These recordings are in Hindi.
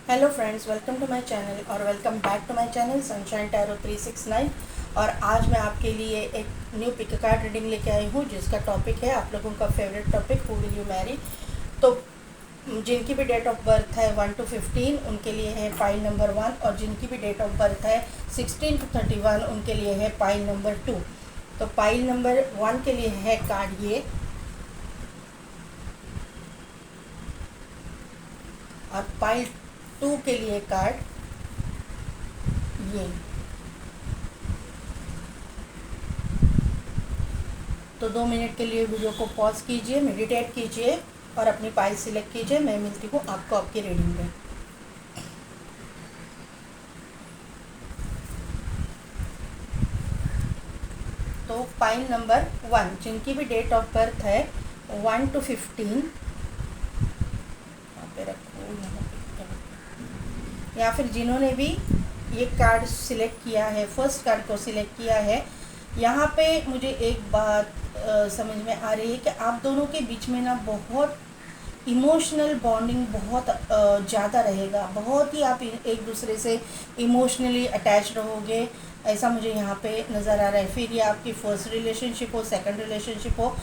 Hello friends, welcome to my channel और welcome back to my channel sunshine tarot 369। और आज मैं आपके लिए एक न्यू पिक कार्ड रीडिंग लेके आई हूँ जिसका टॉपिक है आप लोगों का favourite topic, who will you Mary. तो जिनकी भी डेट ऑफ बर्थ है 1 to 15 उनके लिए है पाइल नंबर 1, और जिनकी भी डेट ऑफ बर्थ है 16 to 31 उनके लिए है पाइल नंबर 2। तो पाइल नंबर 1 के लिए है कार्ड ये, और पाइल 2 के लिए कार्ड ये। तो 2 मिनट के लिए वीडियो को पॉज कीजिए, मेडिटेट कीजिए और अपनी पाइल सिलेक्ट कीजिए। मैं मिलती हूँ आपको आपकी रीडिंग में। तो पाइल नंबर 1, जिनकी भी डेट ऑफ बर्थ है 1 to 15, यहाँ पे रखो, या फिर जिन्होंने भी ये कार्ड सिलेक्ट किया है, फर्स्ट कार्ड को सिलेक्ट किया है, यहाँ पे मुझे एक बात समझ में आ रही है कि आप दोनों के बीच में ना बहुत इमोशनल बॉन्डिंग बहुत ज़्यादा रहेगा। बहुत ही आप एक दूसरे से इमोशनली अटैच रहोगे, ऐसा मुझे यहाँ पे नज़र आ रहा है। फिर ये आपकी फर्स्ट रिलेशनशिप हो, सेकंड रिलेशनशिप हो,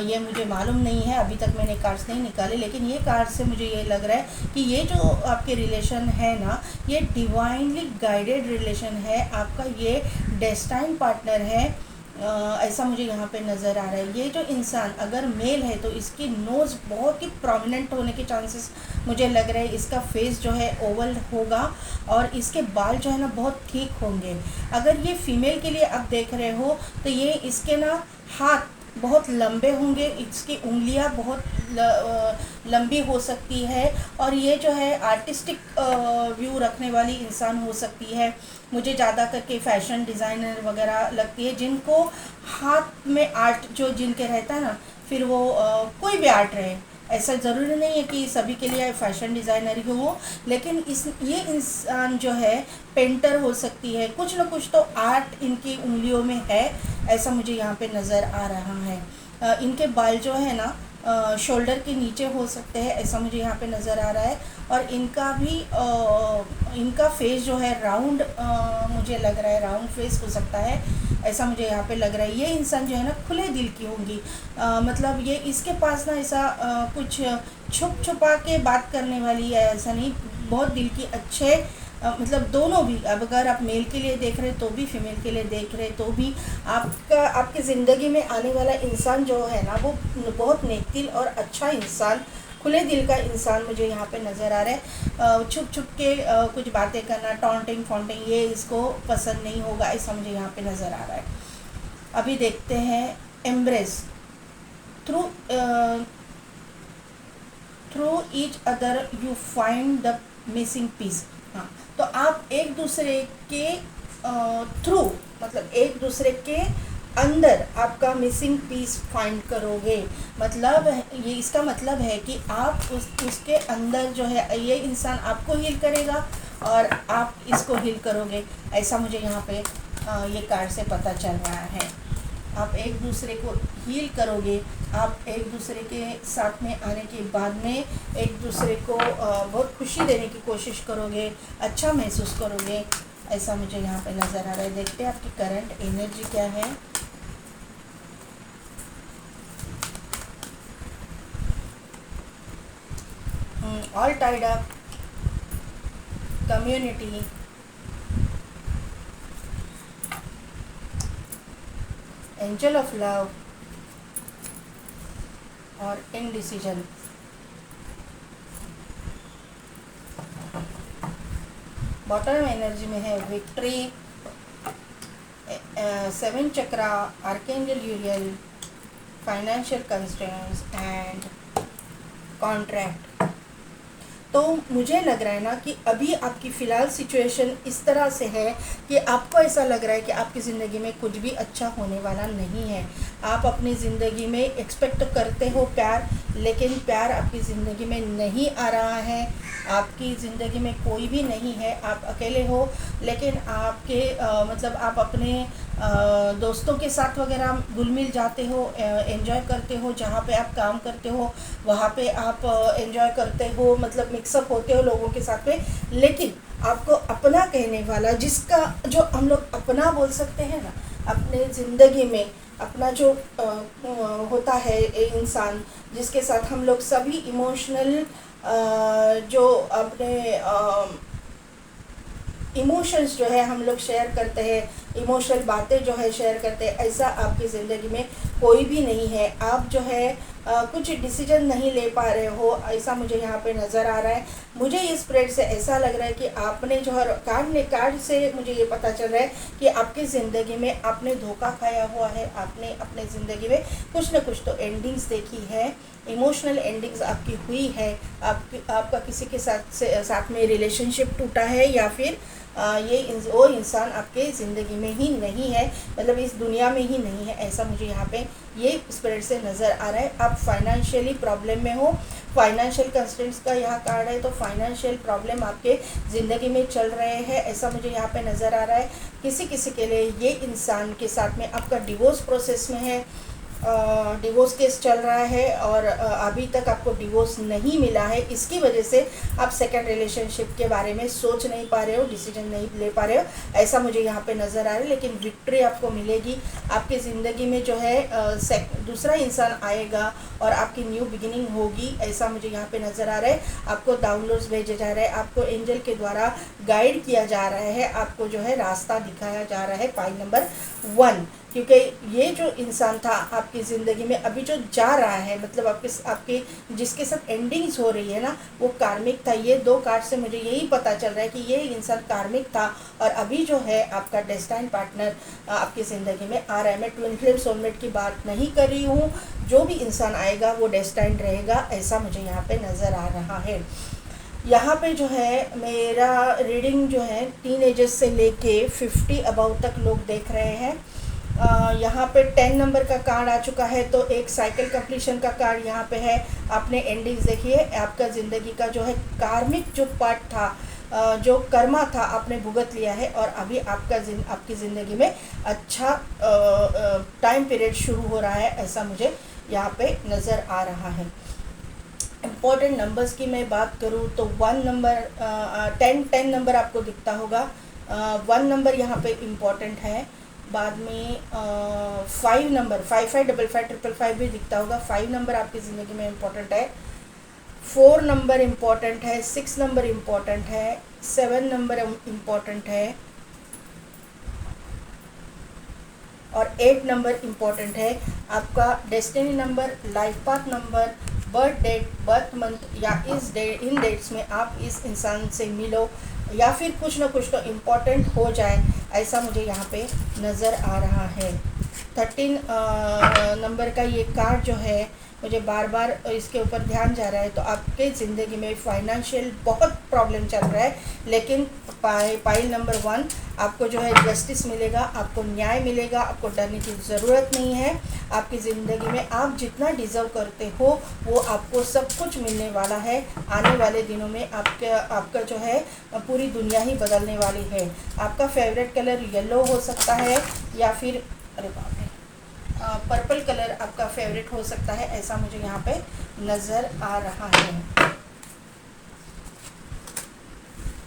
ये मुझे मालूम नहीं है, अभी तक मैंने कार्ड्स नहीं निकाले, लेकिन ये कार्ड से मुझे ये लग रहा है कि ये जो आपके रिलेशन है ना, ये डिवाइनली गाइडेड रिलेशन है, आपका ये डेस्टाइन पार्टनर है। ऐसा मुझे यहाँ पे नज़र आ रहा है। ये जो इंसान अगर मेल है तो इसकी नोज़ बहुत ही प्रोमिनेंट होने के चांसेस मुझे लग रहे हैं। इसका फेस जो है ओवल होगा और इसके बाल जो है ना बहुत ठीक होंगे। अगर ये फीमेल के लिए आप देख रहे हो तो ये इसके ना हाथ बहुत लंबे होंगे, इसकी उंगलियां बहुत लंबी हो सकती है, और ये जो है आर्टिस्टिक व्यू रखने वाली इंसान हो सकती है। मुझे ज़्यादा करके फैशन डिज़ाइनर वगैरह लगती है, जिनको हाथ में आर्ट जो जिनके रहता है ना, फिर वो कोई भी आर्ट रहे, ऐसा ज़रूरी नहीं है कि सभी के लिए फैशन डिज़ाइनर ही हो, लेकिन ये इंसान जो है पेंटर हो सकती है, कुछ ना कुछ तो आर्ट इनकी उंगलियों में है, ऐसा मुझे यहाँ पे नज़र आ रहा है। इनके बाल जो है ना शोल्डर के नीचे हो सकते हैं, ऐसा मुझे यहाँ पे नज़र आ रहा है। और इनका भी इनका फेस जो है राउंड, मुझे लग रहा है राउंड फेस हो सकता है, ऐसा मुझे यहाँ पे लग रहा है। ये इंसान जो है ना खुले दिल की होंगी, मतलब ये इसके पास ना ऐसा कुछ छुप छुपा के बात करने वाली है, ऐसा नहीं, बहुत दिल की अच्छे, मतलब दोनों भी, अब अगर आप मेल के लिए देख रहे तो भी, फीमेल के लिए देख रहे तो भी, आपकी ज़िंदगी में आने वाला इंसान जो है ना वो बहुत नेक दिल और अच्छा इंसान, खुले दिल का इंसान मुझे यहाँ पे नज़र आ रहा है। छुप छुप के कुछ बातें करना, टॉन्टिंग फॉन्टिंग, ये इसको पसंद नहीं होगा, ऐसा मुझे यहाँ पे नज़र आ रहा है। अभी देखते हैं embrace through each other you find the missing piece. हाँ, तो आप एक दूसरे के थ्रू, मतलब एक दूसरे के अंदर आपका मिसिंग पीस फाइंड करोगे। मतलब ये इसका मतलब है कि आप उसके अंदर जो है, ये इंसान आपको हील करेगा और आप इसको हील करोगे, ऐसा मुझे यहाँ पे ये कार्ड से पता चल रहा है। आप एक दूसरे को हील करोगे, आप एक दूसरे के साथ में आने के बाद में एक दूसरे को बहुत खुशी देने की कोशिश करोगे, अच्छा महसूस करोगे, ऐसा मुझे यहाँ पे नज़र आ रहा है। देखते हैं आपकी करंट एनर्जी क्या है। All tied up, community, angel of love और इनडिसीजन। बॉटम एनर्जी में है victory, 7 chakra, archangel यूरियल, financial constraints and contract. तो मुझे लग रहा है ना कि अभी आपकी फ़िलहाल सिचुएशन इस तरह से है कि आपको ऐसा लग रहा है कि आपकी ज़िंदगी में कुछ भी अच्छा होने वाला नहीं है। आप अपनी ज़िंदगी में एक्सपेक्ट करते हो प्यार, लेकिन प्यार आपकी ज़िंदगी में नहीं आ रहा है, आपकी ज़िंदगी में कोई भी नहीं है, आप अकेले हो। लेकिन आपके मतलब आप अपने दोस्तों के साथ वगैरह घुल मिल जाते हो, एंजॉय करते हो, जहाँ पे आप काम करते हो वहाँ पे आप एंजॉय करते हो, मतलब मिक्सअप होते हो लोगों के साथ में, लेकिन आपको अपना कहने वाला, जिसका जो हम लोग अपना बोल सकते हैं ना अपने ज़िंदगी में, अपना जो होता है इंसान जिसके साथ हम लोग सभी इमोशनल जो अपने इमोशंस जो है हम लोग शेयर करते हैं, इमोशनल बातें जो है शेयर करते हैं, ऐसा आपकी ज़िंदगी में कोई भी नहीं है। आप जो है कुछ डिसीजन नहीं ले पा रहे हो, ऐसा मुझे यहाँ पे नज़र आ रहा है। मुझे इस स्प्रेड से ऐसा लग रहा है कि आपने जो है कार्ड से मुझे ये पता चल रहा है कि आपकी ज़िंदगी में आपने धोखा खाया हुआ है, आपने अपने ज़िंदगी में कुछ ना कुछ तो एंडिंग्स देखी है, इमोशनल एंडिंग्स आपकी हुई है, आपका किसी के साथ में रिलेशनशिप टूटा है, या फिर वो इंसान आपके ज़िंदगी में ही नहीं है, मतलब इस दुनिया में ही नहीं है, ऐसा मुझे यहाँ पे ये स्पिरिट से नज़र आ रहा है। आप फाइनेंशियली प्रॉब्लम में हो, फाइनेंशियल कंस्ट्रेंट्स का यहाँ कार्ड है, तो फाइनेंशियल प्रॉब्लम आपके ज़िंदगी में चल रहे हैं, ऐसा मुझे यहाँ पे नज़र आ रहा है। किसी के लिए ये इंसान के साथ में आपका डिवोर्स प्रोसेस में है, डिवोर्स केस चल रहा है और अभी तक आपको डिवोर्स नहीं मिला है, इसकी वजह से आप सेकंड रिलेशनशिप के बारे में सोच नहीं पा रहे हो, डिसीजन नहीं ले पा रहे हो, ऐसा मुझे यहाँ पे नज़र आ रहा है। लेकिन विक्ट्री आपको मिलेगी, आपकी ज़िंदगी में जो है दूसरा इंसान आएगा और आपकी न्यू बिगिनिंग होगी, ऐसा मुझे यहाँ पे नज़र आ रहा है। आपको डाउनलोड्स भेजे जा रहे हैं, आपको एंजल के द्वारा गाइड किया जा रहा है, आपको जो है रास्ता दिखाया जा रहा है। पाइल नंबर 1, क्योंकि ये जो इंसान था आपकी ज़िंदगी में अभी जो जा रहा है, मतलब आपके जिसके साथ एंडिंग्स हो रही है ना, वो कार्मिक था। ये 2 कार्ड से मुझे यही पता चल रहा है कि ये इंसान कार्मिक था और अभी जो है आपका डेस्टाइन पार्टनर आपकी ज़िंदगी में आ रहा है। मैं ट्विन फ्लेम सोलमेट की बात नहीं कर रही हूँ, जो भी इंसान आएगा वो डेस्टाइन रहेगा, ऐसा मुझे यहाँ पे नज़र आ रहा है। यहाँ पे जो है मेरा रीडिंग जो है टीनेजर्स से लेके 50 अबव तक लोग देख रहे हैं। यहाँ पे 10 नंबर का कार्ड आ चुका है, तो एक साइकिल कंप्लीशन का कार्ड यहाँ पे है। आपने एंडिंग्स देखिए, आपका ज़िंदगी का जो है कार्मिक जो पार्ट था, जो कर्मा था, आपने भुगत लिया है और अभी आपकी ज़िंदगी में अच्छा टाइम पीरियड शुरू हो रहा है, ऐसा मुझे यहाँ पे नज़र आ रहा है। इम्पॉर्टेंट नंबर्स की मैं बात करूँ तो 1 नंबर 10 नंबर आपको दिखता होगा, 1 नंबर यहाँ पे इम्पॉर्टेंट है। बाद में 5 नंबर 555555 भी दिखता होगा, 5 नंबर आपकी ज़िंदगी में इम्पॉर्टेंट है। 4 नंबर इम्पॉर्टेंट है, 6 नंबर इम्पॉर्टेंट है, 7 नंबर इम्पॉर्टेंट है और 8 नंबर इम्पॉर्टेंट है। आपका destiny number, life path number, birth date, birth month या इन डेट्स में आप इस इंसान से मिलो या फिर कुछ ना कुछ तो इम्पॉर्टेंट हो जाए, ऐसा मुझे यहाँ पे नज़र आ रहा है। 13 नंबर का ये कार्ड जो है मुझे बार बार इसके ऊपर ध्यान जा रहा है, तो आपके ज़िंदगी में फाइनेंशियल बहुत प्रॉब्लम चल रहा है, लेकिन पाइल नंबर 1 आपको जो है जस्टिस मिलेगा, आपको न्याय मिलेगा, आपको डरने की ज़रूरत नहीं है। आपकी ज़िंदगी में आप जितना डिज़र्व करते हो वो आपको सब कुछ मिलने वाला है। आने वाले दिनों में आपका जो है पूरी दुनिया ही बदलने वाली है। आपका फेवरेट कलर येलो हो सकता है या फिर अरे बाप रे पर्पल कलर आपका फेवरेट हो सकता है, ऐसा मुझे यहाँ पे नज़र आ रहा है।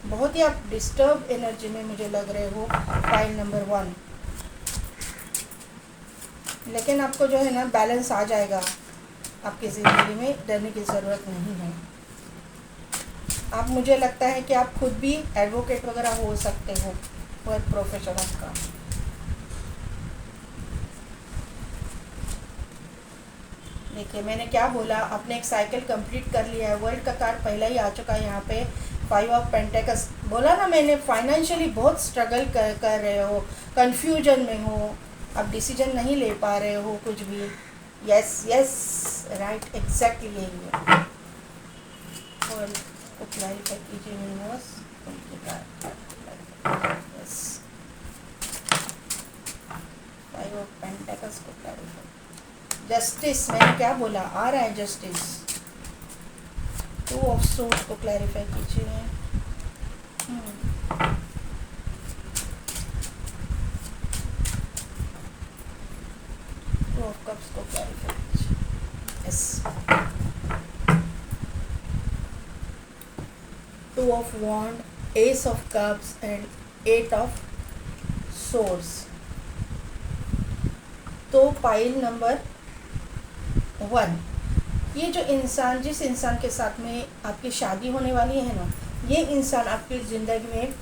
बहुत ही आप डिस्टर्ब एनर्जी में मुझे लग रहे हो पाइल नंबर 1, लेकिन आपको जो है ना बैलेंस आ जाएगा, आपकी ज़िंदगी में डरने की ज़रूरत नहीं है। आप मुझे लगता है कि आप खुद भी एडवोकेट वगैरह हो सकते हो, वर्क प्रोफेशन आपका। देखिए मैंने क्या बोला, आपने एक साइकिल कंप्लीट कर लिया है। वर्ल्ड का कार्ड पहला ही आ चुका है यहाँ पे, 5 ऑफ पेंटेकल्स। बोला ना मैंने, फाइनेंशियली बहुत स्ट्रगल कर रहे हो, कंफ्यूजन में हो, आप डिसीजन नहीं ले पा रहे हो कुछ भी। यस राइट, एग्जैक्टली यही है। वर्ल्ड को क्लैरिफाई कीजिए यूनिवर्स। यस, 5 ऑफ पेंटेकल्स को क्लैरिफाई। जस्टिस, मैंने क्या बोला, आ रहा है जस्टिस। 2 ऑफ सूट को क्लैरिफाई कीजिए। 2 ऑफ कप्स को क्लैरिफाई कीजिए। Yes, of wand, ace of cups and 8 of swords. तो पाइल नंबर 1, ये जो इंसान, जिस इंसान के साथ में आपकी शादी होने वाली है ना, ये इंसान आपकी ज़िंदगी में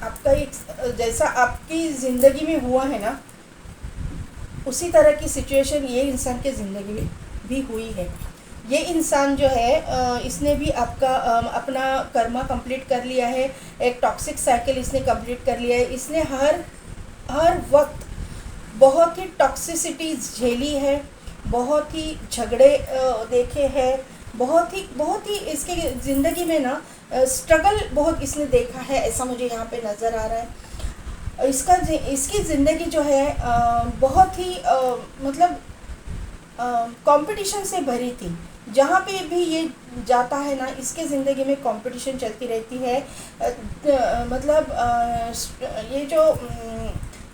आपका एक, जैसा आपकी ज़िंदगी में हुआ है ना, उसी तरह की सिचुएशन ये इंसान के ज़िंदगी में भी हुई है। ये इंसान जो है इसने भी आपका अपना कर्मा कंप्लीट कर लिया है, एक टॉक्सिक साइकिल इसने कंप्लीट कर लिया है। इसने हर वक्त बहुत ही टॉक्सिसिटी झेली है, बहुत ही झगड़े देखे हैं, बहुत ही इसके ज़िंदगी में ना स्ट्रगल बहुत इसने देखा है, ऐसा मुझे यहाँ पे नज़र आ रहा है। इसकी ज़िंदगी जो है बहुत ही मतलब कंपटीशन से भरी थी। जहाँ पे भी ये जाता है ना, इसके ज़िंदगी में कंपटीशन चलती रहती है। मतलब ये जो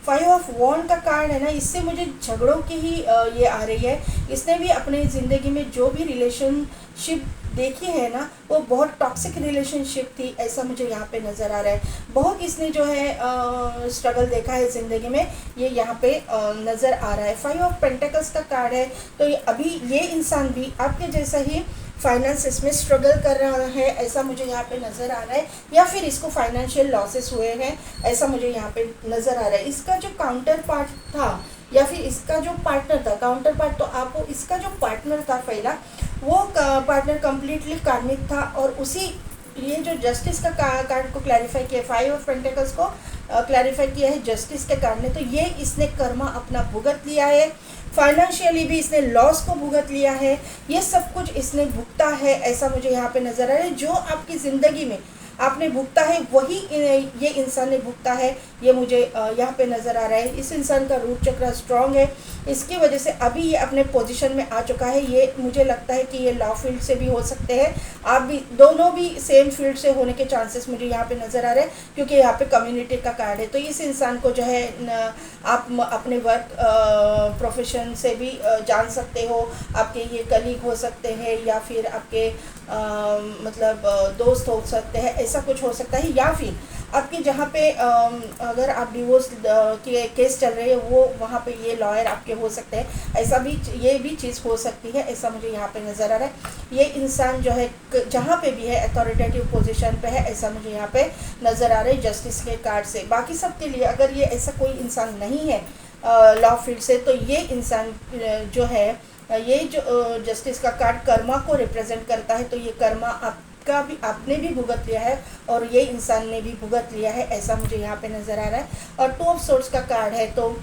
5 ऑफ वॉन्ड का कार्ड है ना, इससे मुझे झगड़ों की ही ये आ रही है। इसने भी अपने ज़िंदगी में जो भी रिलेशनशिप देखी है ना, वो बहुत टॉक्सिक रिलेशनशिप थी, ऐसा मुझे यहाँ पे नज़र आ रहा है। बहुत इसने जो है स्ट्रगल देखा है ज़िंदगी में, ये यहाँ पे नज़र आ रहा है। 5 ऑफ पेंटिकल्स का कार्ड है, तो अभी ये इंसान भी आपके जैसा ही फाइनेंसेस में स्ट्रगल कर रहा है, ऐसा मुझे यहाँ पे नज़र आ रहा है, या फिर इसको फाइनेंशियल लॉसेस हुए हैं, ऐसा मुझे यहाँ पे नज़र आ रहा है। इसका जो काउंटर पार्ट था, या फिर इसका जो पार्टनर था, काउंटर पार्ट तो आपको, इसका जो पार्टनर था पहला, वो पार्टनर कम्प्लीटली कार्मिक था, और उसी ये जो जस्टिस का कार्ड को क्लैरिफाई किया, 5 ऑफ पेंटिकल्स को क्लैरिफाई किया है जस्टिस के कार्ड ने। तो ये इसने कर्मा अपना भुगत लिया है, फाइनेंशियली भी इसने लॉस को भुगत लिया है, ये सब कुछ इसने भुगता है, ऐसा मुझे यहाँ पे नज़र आ रहा है। जो आपकी ज़िंदगी में आपने भुगता है, वही ये इंसान ने भुगता है, ये मुझे यहाँ पे नज़र आ रहा है। इस इंसान का रूट चक्र स्ट्रॉन्ग है, इसकी वजह से अभी ये अपने पोजीशन में आ चुका है। ये मुझे लगता है कि ये लॉ फील्ड से भी हो सकते हैं, आप भी, दोनों भी सेम फील्ड से होने के चांसेस मुझे यहाँ पे नज़र आ रहे हैं, क्योंकि यहाँ पे कम्युनिटी का कार्ड है। तो इस इंसान को जो है आप अपने वर्क प्रोफेशन से भी जान सकते हो, आपके ये कलीग हो सकते हैं, या फिर आपके मतलब दोस्त हो सकते हैं, ऐसा कुछ हो सकता है। या फिर आपके जहाँ पे अगर आप डिवोर्स के केस चल रहे हैं, वो वहाँ पे ये लॉयर आपके हो सकते हैं, ऐसा भी, ये भी चीज़ हो सकती है, ऐसा मुझे यहाँ पे नज़र आ रहा है। ये इंसान जो है जहाँ पे भी है अथॉरिटेटिव पोजीशन पे है, ऐसा मुझे यहाँ पे नज़र आ रहा है जस्टिस के कार्ड से। बाकी सब के लिए अगर ये ऐसा कोई इंसान नहीं है लॉ फील्ड से, तो ये इंसान जो है, ये जो जस्टिस का कार्ड कर्मा को रिप्रेजेंट करता है, तो ये कर्मा आपका भी, आपने भी भुगत लिया है और ये इंसान ने भी भुगत लिया है, ऐसा मुझे यहाँ पे नज़र आ रहा है। और 2 ऑफ सोर्ड्स का कार्ड है, तो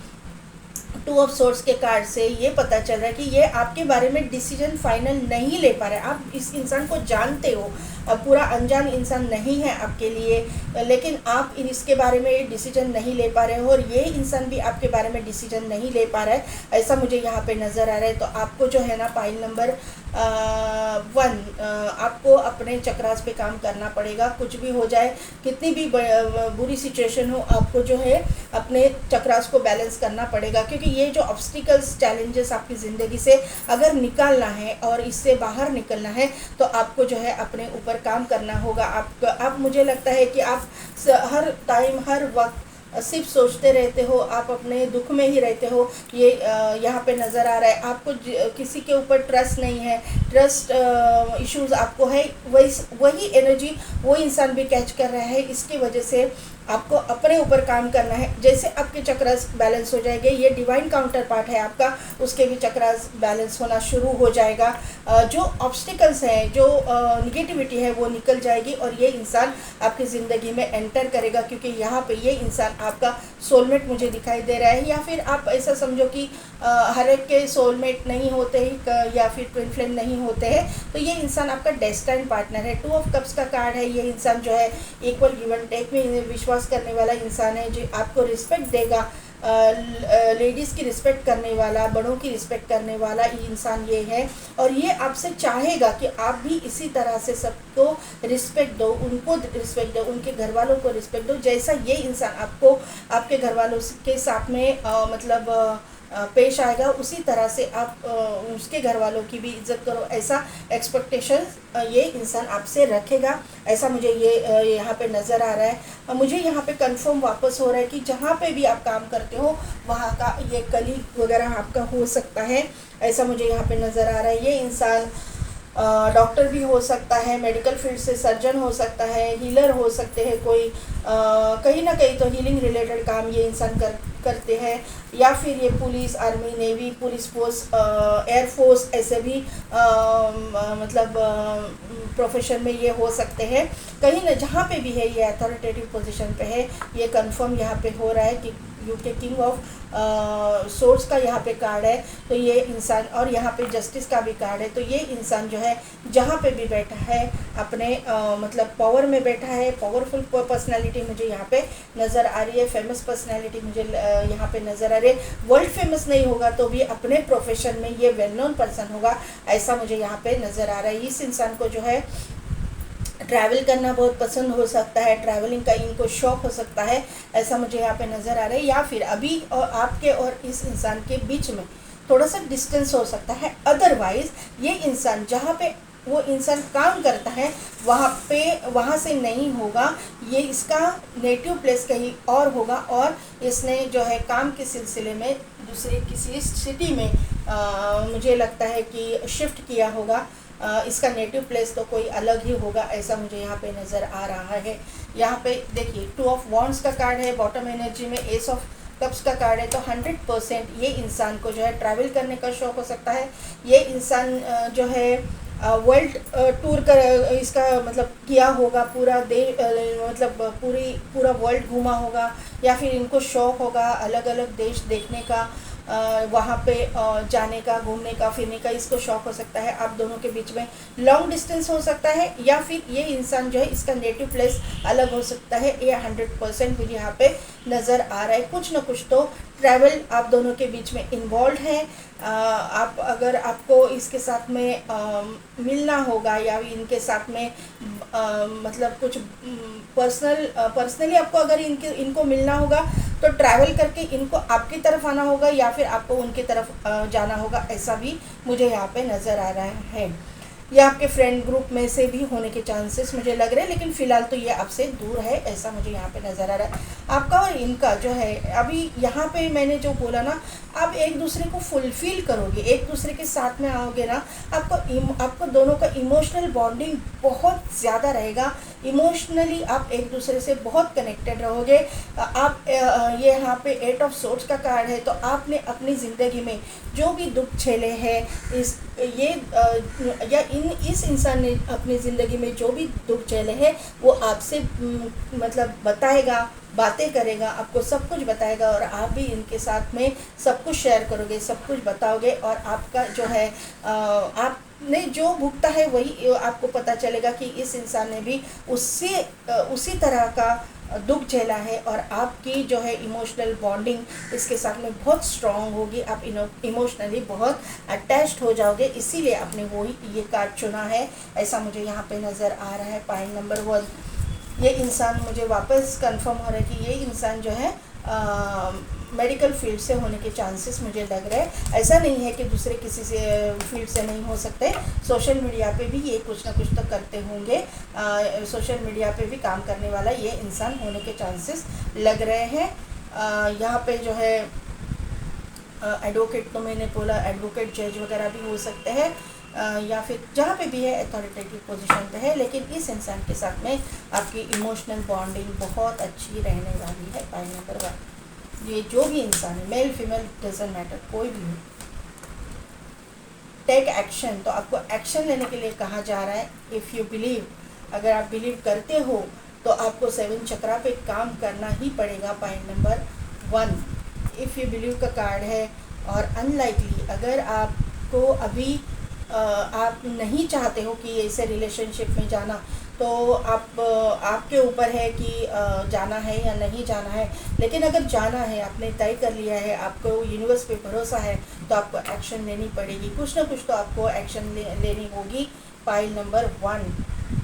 2 ऑफ सोर्ड्स के कार्ड से ये पता चल रहा है कि ये आपके बारे में डिसीजन फाइनल नहीं ले पा रहे। आप इस इंसान को जानते हो, पूरा अनजान इंसान नहीं है आपके लिए, लेकिन आप इसके बारे में डिसीजन नहीं ले पा रहे हो, और ये इंसान भी आपके बारे में डिसीजन नहीं ले पा रहा है, ऐसा मुझे यहाँ पे नज़र आ रहा है। तो आपको जो है ना, पाइल नंबर 1, आपको अपने चक्रास पे काम करना पड़ेगा। कुछ भी हो जाए, कितनी भी बुरी सिचुएशन हो, आपको जो है अपने चक्रास को बैलेंस करना पड़ेगा, क्योंकि ये जो ऑब्स्टिकल्स, चैलेंजेस आपकी ज़िंदगी से अगर निकालना है और इससे बाहर निकलना है, तो आपको जो है अपने ऊपर काम करना होगा। आप मुझे लगता है कि आप हर टाइम, हर वक्त सिर्फ सोचते रहते हो, आप अपने दुख में ही रहते हो, ये यहाँ पे नज़र आ रहा है। आपको किसी के ऊपर ट्रस्ट नहीं है, ट्रस्ट इश्यूज़ आपको है, वही एनर्जी वो इंसान भी कैच कर रहा है। इसकी वजह से आपको अपने ऊपर काम करना है। जैसे आपके चक्रास बैलेंस हो जाएंगे, ये डिवाइन काउंटर पार्ट है आपका, उसके भी चक्रास बैलेंस होना शुरू हो जाएगा। जो ऑब्स्टिकल्स हैं, जो निगेटिविटी है, वो निकल जाएगी, और ये इंसान आपकी ज़िंदगी में एंटर करेगा, क्योंकि यहाँ पे ये इंसान आपका सोलमेट मुझे दिखाई दे रहा है। या फिर आप ऐसा समझो कि हर एक के सोलमेट नहीं होते हैं, या फिर ट्विन फ्लेम नहीं होते हैं, तो ये इंसान आपका डेस्टाइन पार्टनर है। 2 ऑफ कप्स का कार्ड है। ये इंसान जो है इक्वल गिव एंड टेक में विश्वास करने वाला इंसान है, जो आपको रिस्पेक्ट देगा, लेडीज़ की रिस्पेक्ट करने वाला, बड़ों की रिस्पेक्ट करने वाला ये इंसान ये है। और ये आपसे चाहेगा कि आप भी इसी तरह से सबको रिस्पेक्ट दो, उनको रिस्पेक्ट दो, उनके घर वालों को रिस्पेक्ट दो, जैसा ये इंसान आपको आपके घर वालों के साथ में मतलब पेश आएगा उसी तरह से आप उसके घर वालों की भी इज्जत करो, ऐसा एक्सपेक्टेशन ये इंसान आपसे रखेगा। ऐसा मुझे ये यहाँ पे नज़र आ रहा है। मुझे यहाँ पे कंफर्म वापस हो रहा है कि जहाँ पे भी आप काम करते हो वहाँ का ये कलीग वगैरह आपका हो सकता है, ऐसा मुझे यहाँ पे नज़र आ रहा है। ये इंसान डॉक्टर भी हो सकता है, मेडिकल फील्ड से सर्जन हो सकता है, हीलर हो सकते हैं, कोई कहीं ना कहीं तो हीलिंग रिलेटेड काम ये इंसान करते हैं, या फिर ये police, army, navy, police force, air force, ऐसे भी मतलब प्रोफेशन में ये हो सकते हैं। कहीं ना जहाँ पे भी है ये अथॉरिटेटिव पोजीशन पे है, ये कंफर्म यहाँ पे हो रहा है कि यूके किंग ऑफ सोर्स का यहाँ पे कार्ड है, तो ये इंसान, और यहाँ पे जस्टिस का भी कार्ड है, तो ये इंसान जो है जहाँ पे भी बैठा है अपने मतलब पावर में बैठा है। पावरफुल पर्सनालिटी मुझे यहाँ पे नज़र आ रही है, फेमस पर्सनालिटी मुझे यहाँ पे नज़र आ रही है। वर्ल्ड फेमस नहीं होगा तो भी अपने प्रोफेशन में ये वेल नोन पर्सन होगा, ऐसा मुझे यहाँ पे नज़र आ रहा है। इस इंसान को जो है ट्रैवल करना बहुत पसंद हो सकता है, ट्रैवलिंग का इनको शौक हो सकता है, ऐसा मुझे यहाँ पे नज़र आ रहा है। या फिर अभी और आपके और इस इंसान के बीच में थोड़ा सा डिस्टेंस हो सकता है। अदरवाइज़ ये इंसान जहाँ पे वो इंसान काम करता है वहाँ से नहीं होगा, ये इसका नेटिव प्लेस कहीं और होगा, और इसने जो है काम के सिलसिले में दूसरे किसी सिटी में मुझे लगता है कि शिफ्ट किया होगा। इसका नेटिव प्लेस तो कोई अलग ही होगा, ऐसा मुझे यहाँ पे नज़र आ रहा है। यहाँ पे देखिए 2 ऑफ वॉन्ड्स का कार्ड है, बॉटम एनर्जी में एस ऑफ कप्स का कार्ड है, तो 100% ये इंसान को जो है ट्रैवल करने का शौक़ हो सकता है। ये इंसान जो है वर्ल्ड टूर का इसका मतलब किया होगा, पूरा मतलब पूरा वर्ल्ड घूमा होगा, या फिर इनको शौक़ होगा अलग अलग देश देखने का, वहाँ पे जाने का, घूमने का, फिरने का इसको शौक़ हो सकता है। आप दोनों के बीच में लॉन्ग डिस्टेंस हो सकता है, या फिर ये इंसान जो है इसका नेटिव प्लेस अलग हो सकता है। ये 100% मुझे यहाँ पे नज़र आ रहा है। कुछ ना कुछ तो ट्रैवल आप दोनों के बीच में इन्वॉल्व है। आप अगर आपको इसके साथ में मिलना होगा, या इनके साथ में मतलब कुछ पर्सनली आपको अगर इनको मिलना होगा तो ट्रैवल करके इनको आपकी तरफ आना होगा, या फिर आपको उनकी तरफ जाना होगा, ऐसा भी मुझे यहाँ पे नज़र आ रहा है। या आपके फ्रेंड ग्रुप में से भी होने के चांसेस मुझे लग रहे हैं, लेकिन फ़िलहाल तो ये आपसे दूर है, ऐसा मुझे यहाँ पे नज़र आ रहा है। आपका और इनका जो है अभी यहाँ पे मैंने जो बोला ना, आप एक दूसरे को फुलफ़िल करोगे, एक दूसरे के साथ में आओगे ना, आपको दोनों का इमोशनल बॉन्डिंग बहुत ज़्यादा रहेगा। इमोशनली आप एक दूसरे से बहुत कनेक्टेड रहोगे। आप ये यहाँ पे 8 ऑफ सोर्ड्स का कार्ड है, तो आपने अपनी ज़िंदगी में जो भी दुख झेले हैं, इस इंसान ने अपनी ज़िंदगी में जो भी दुख झेले हैं वो आपसे मतलब बताएगा, बातें करेगा, आपको सब कुछ बताएगा, और आप भी इनके साथ में सब कुछ शेयर करोगे, सब कुछ बताओगे, और आपका जो है आपने जो भुगता है वही आपको पता चलेगा कि इस इंसान ने भी उसी तरह का दुख झेला है, और आपकी जो है इमोशनल बॉन्डिंग इसके साथ में बहुत स्ट्रॉन्ग होगी। आप इमोशनली बहुत अटैच्ड हो जाओगे, इसीलिए आपने वही ये कार्ड चुना है, ऐसा मुझे यहाँ पे नज़र आ रहा है। पॉइंट नंबर 1, ये इंसान मुझे वापस कंफर्म हो रहा है कि ये इंसान जो है मेडिकल फील्ड से होने के चांसेस मुझे लग रहे हैं। ऐसा नहीं है कि दूसरे किसी से फील्ड से नहीं हो सकते, सोशल मीडिया पे भी ये कुछ ना कुछ तो करते होंगे। सोशल मीडिया पे भी काम करने वाला ये इंसान होने के चांसेस लग रहे हैं। यहाँ पे जो है एडवोकेट, तो मैंने बोला एडवोकेट, जज वगैरह भी हो सकते हैं, या फिर जहाँ पे भी है अथॉरिटेटिव पोजीशन पे है, लेकिन इस इंसान के साथ में आपकी इमोशनल बॉन्डिंग बहुत अच्छी रहने वाली है। पॉइंट नंबर 1, ये जो भी इंसान है, मेल फीमेल डजंट मैटर, कोई भी हो, टेक एक्शन, तो आपको एक्शन लेने के लिए कहा जा रहा है। इफ़ यू बिलीव, अगर आप बिलीव करते हो तो आपको 7 चक्रा पे काम करना ही पड़ेगा। Point number 1 if you believe का कार्ड है। और अनलाइकली, अगर आपको अभी आप नहीं चाहते हो कि ऐसे रिलेशनशिप में जाना, तो आपके ऊपर है कि जाना है या नहीं जाना है। लेकिन अगर जाना है, आपने तय कर लिया है, आपको यूनिवर्स पे भरोसा है, तो आपको एक्शन लेनी पड़ेगी, कुछ ना कुछ तो आपको एक्शन लेनी होगी। फाइल नंबर 1,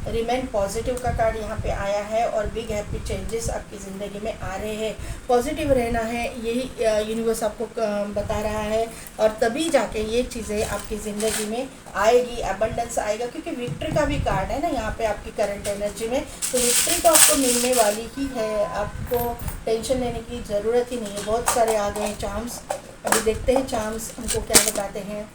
रिमेन पॉजिटिव का कार्ड यहाँ पे आया है और बिग हैप्पी चेंजेस आपकी ज़िंदगी में आ रहे हैं। पॉजिटिव रहना है, यही यूनिवर्स आपको बता रहा है, और तभी जाके ये चीज़ें आपकी ज़िंदगी में आएगी, अबंडेंस आएगा, क्योंकि विक्ट्री का भी कार्ड है ना यहाँ पे आपकी करंट एनर्जी में। तो विक्ट्री तो आपको मिलने वाली ही है, आपको टेंशन लेने की ज़रूरत ही नहीं है। बहुत सारे आ गए हैं चार्म्स, अभी देखते हैं चार्म्स हमको क्या बताते हैं।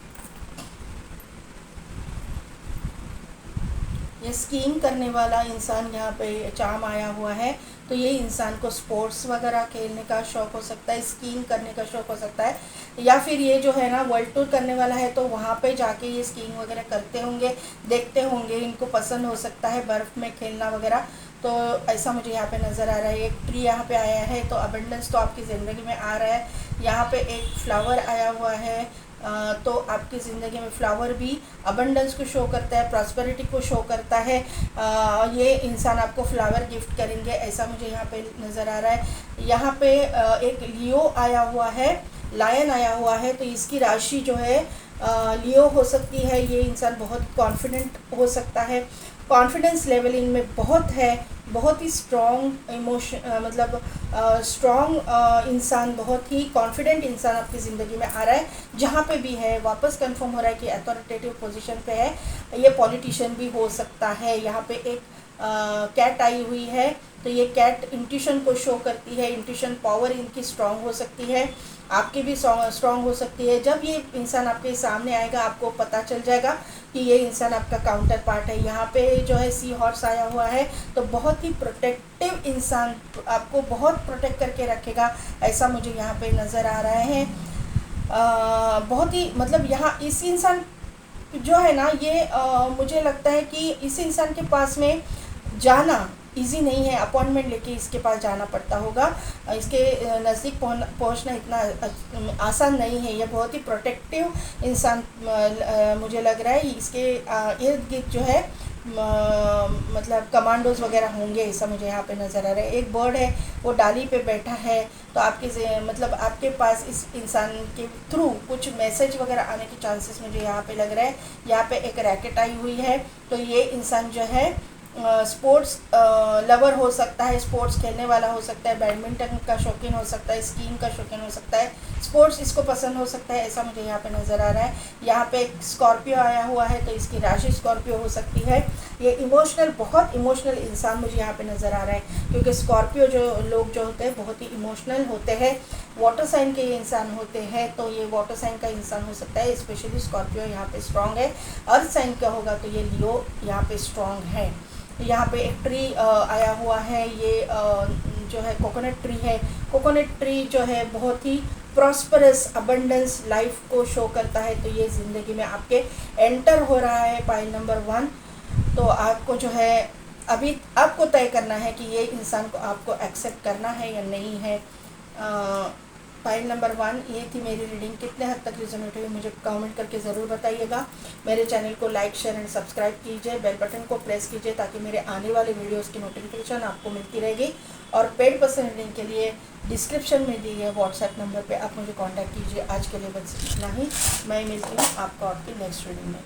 ये स्कीइंग करने वाला इंसान यहाँ पे चार्म आया हुआ है, तो ये इंसान को स्पोर्ट्स वगैरह खेलने का शौक़ हो सकता है, स्कीइंग करने का शौक़ हो सकता है, या फिर ये जो है ना वर्ल्ड टूर करने वाला है, तो वहाँ पे जाके ये स्कीइंग वगैरह करते होंगे, देखते होंगे, इनको पसंद हो सकता है बर्फ़ में खेलना वगैरह। तो ऐसा मुझे यहाँ पे नज़र आ रहा है। एक ट्री यहाँ पे आया है, तो अबंडेंस तो आपकी ज़िंदगी में आ रहा है। यहाँ पे एक फ्लावर आया हुआ है, तो आपकी ज़िंदगी में फ्लावर भी अबंडेंस को शो करता है, प्रॉस्पेरिटी को शो करता है। ये इंसान आपको फ्लावर गिफ्ट करेंगे, ऐसा मुझे यहाँ पे नज़र आ रहा है। यहाँ पे एक लियो आया हुआ है, लायन आया हुआ है, तो इसकी राशि जो है लियो हो सकती है। ये इंसान बहुत कॉन्फिडेंट हो सकता है, कॉन्फिडेंस लेवल इनमें बहुत है, बहुत ही स्ट्रॉन्ग इमोशन, मतलब स्ट्रॉन्ग इंसान, बहुत ही कॉन्फिडेंट इंसान आपकी ज़िंदगी में आ रहा है। जहाँ पे भी है वापस कंफर्म हो रहा है कि अथॉरिटेटिव पोजीशन पे है। ये पॉलिटिशियन भी हो सकता है। यहाँ पे एक कैट आई हुई है, तो ये कैट इंट्यूशन को शो करती है, इंट्यूशन पावर इनकी स्ट्रॉन्ग हो सकती है, आपकी भी स्ट्रॉन्ग हो सकती है। जब ये इंसान आपके सामने आएगा आपको पता चल जाएगा कि ये इंसान आपका काउंटर पार्ट है। यहाँ पे जो है सी हॉर्स आया हुआ है, तो बहुत ही प्रोटेक्टिव इंसान, आपको बहुत प्रोटेक्ट करके रखेगा, ऐसा मुझे यहाँ पे नज़र आ रहा है। बहुत ही मतलब यहाँ इस इंसान जो है ना, ये मुझे लगता है कि इस इंसान के पास में जाना इजी नहीं है, अपॉइंटमेंट लेके इसके पास जाना पड़ता होगा। इसके नज़दीक पहुंचना इतना आसान नहीं है। ये बहुत ही प्रोटेक्टिव इंसान मुझे लग रहा है। इसके इर्द गिर्द जो है मतलब कमांडोज वगैरह होंगे, ऐसा मुझे यहाँ पे नज़र आ रहा है। एक बर्ड है, वो डाली पे बैठा है, तो आपके मतलब आपके पास इस इंसान के थ्रू कुछ मैसेज वगैरह आने के चांसेस मुझे यहाँ पे लग रहा है। यहाँ पे एक रैकेट आई हुई है, तो ये इंसान जो है स्पोर्ट्स लवर हो सकता है, स्पोर्ट्स खेलने वाला हो सकता है, बैडमिंटन का शौकीन हो सकता है, स्कीइंग का शौकीन हो सकता है, स्पोर्ट्स इसको पसंद हो सकता है, ऐसा मुझे यहाँ पे नज़र आ रहा है। यहाँ पे एक स्कॉर्पियो आया हुआ है, तो इसकी राशि स्कॉर्पियो हो सकती है। ये इमोशनल, बहुत इमोशनल इंसान मुझे यहाँ पे नज़र आ रहा है, क्योंकि स्कॉर्पियो जो लोग जो होते हैं बहुत ही इमोशनल होते हैं, वाटर साइन के इंसान होते हैं, तो ये वाटर साइन का इंसान हो सकता है। स्पेशली स्कॉर्पियो यहाँ पे स्ट्रॉन्ग है। अर्थ साइन का होगा तो ये लियो यहाँ पे स्ट्रॉन्ग है। यहाँ पे एक ट्री आया हुआ है, ये जो है कोकोनट ट्री है। कोकोनट ट्री जो है बहुत ही प्रॉस्परस अबंडेंस लाइफ को शो करता है, तो ये ज़िंदगी में आपके एंटर हो रहा है पाइल नंबर 1। तो आपको जो है अभी आपको तय करना है कि ये इंसान को आपको एक्सेप्ट करना है या नहीं है। फाइल नंबर 1 ये थी मेरी रीडिंग। कितने हद तक रिजोनेट हुई मुझे कमेंट करके ज़रूर बताइएगा। मेरे चैनल को लाइक, शेयर एंड सब्सक्राइब कीजिए, बेल बटन को प्रेस कीजिए ताकि मेरे आने वाले वीडियोस की नोटिफिकेशन आपको मिलती रहेगी। और पेड पर्सन रीडिंग के लिए डिस्क्रिप्शन में दिए गए व्हाट्सएप नंबर पे आप मुझे कांटेक्ट कीजिए। आज के लिए बस इतना ही। मैं मिलती हूँ आपको आपकी नेक्स्ट रीडिंग में।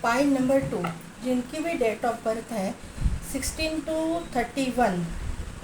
पाइल नंबर 2 जिनकी भी डेट ऑफ बर्थ है 16 to 31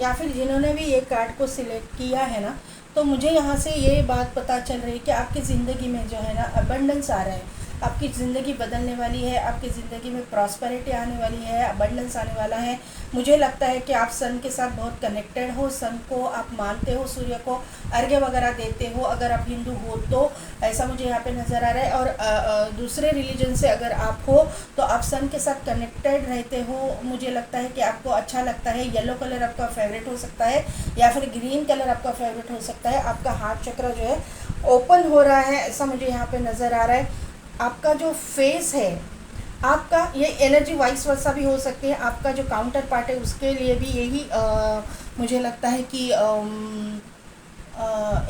या फिर जिन्होंने भी ये कार्ड को सिलेक्ट किया है ना, तो मुझे यहाँ से ये बात पता चल रही है कि आपकी ज़िंदगी में जो है ना अबंडेंस आ रहा है, आपकी ज़िंदगी बदलने वाली है, आपकी ज़िंदगी में प्रॉस्पेरिटी आने वाली है, अबंडेंस आने वाला है। मुझे लगता है कि आप सन के साथ बहुत कनेक्टेड हो, सन को आप मानते हो, सूर्य को अर्घ्य वगैरह देते हो, अगर आप हिंदू हो तो ऐसा मुझे यहाँ पे नज़र आ रहा है। और दूसरे रिलीजन से अगर आप हो तो आप सन के साथ कनेक्टेड रहते हो। मुझे लगता है कि आपको अच्छा लगता है, येलो कलर आपका फेवरेट हो सकता है या फिर ग्रीन कलर आपका फेवरेट हो सकता है। आपका हार्ट चक्र जो है ओपन हो रहा है, ऐसा मुझे यहाँ पे नज़र आ रहा है। आपका जो फेस है, आपका ये एनर्जी वाइस वर्सा भी हो सकती है, आपका जो काउंटर पार्ट है उसके लिए भी यही मुझे लगता है कि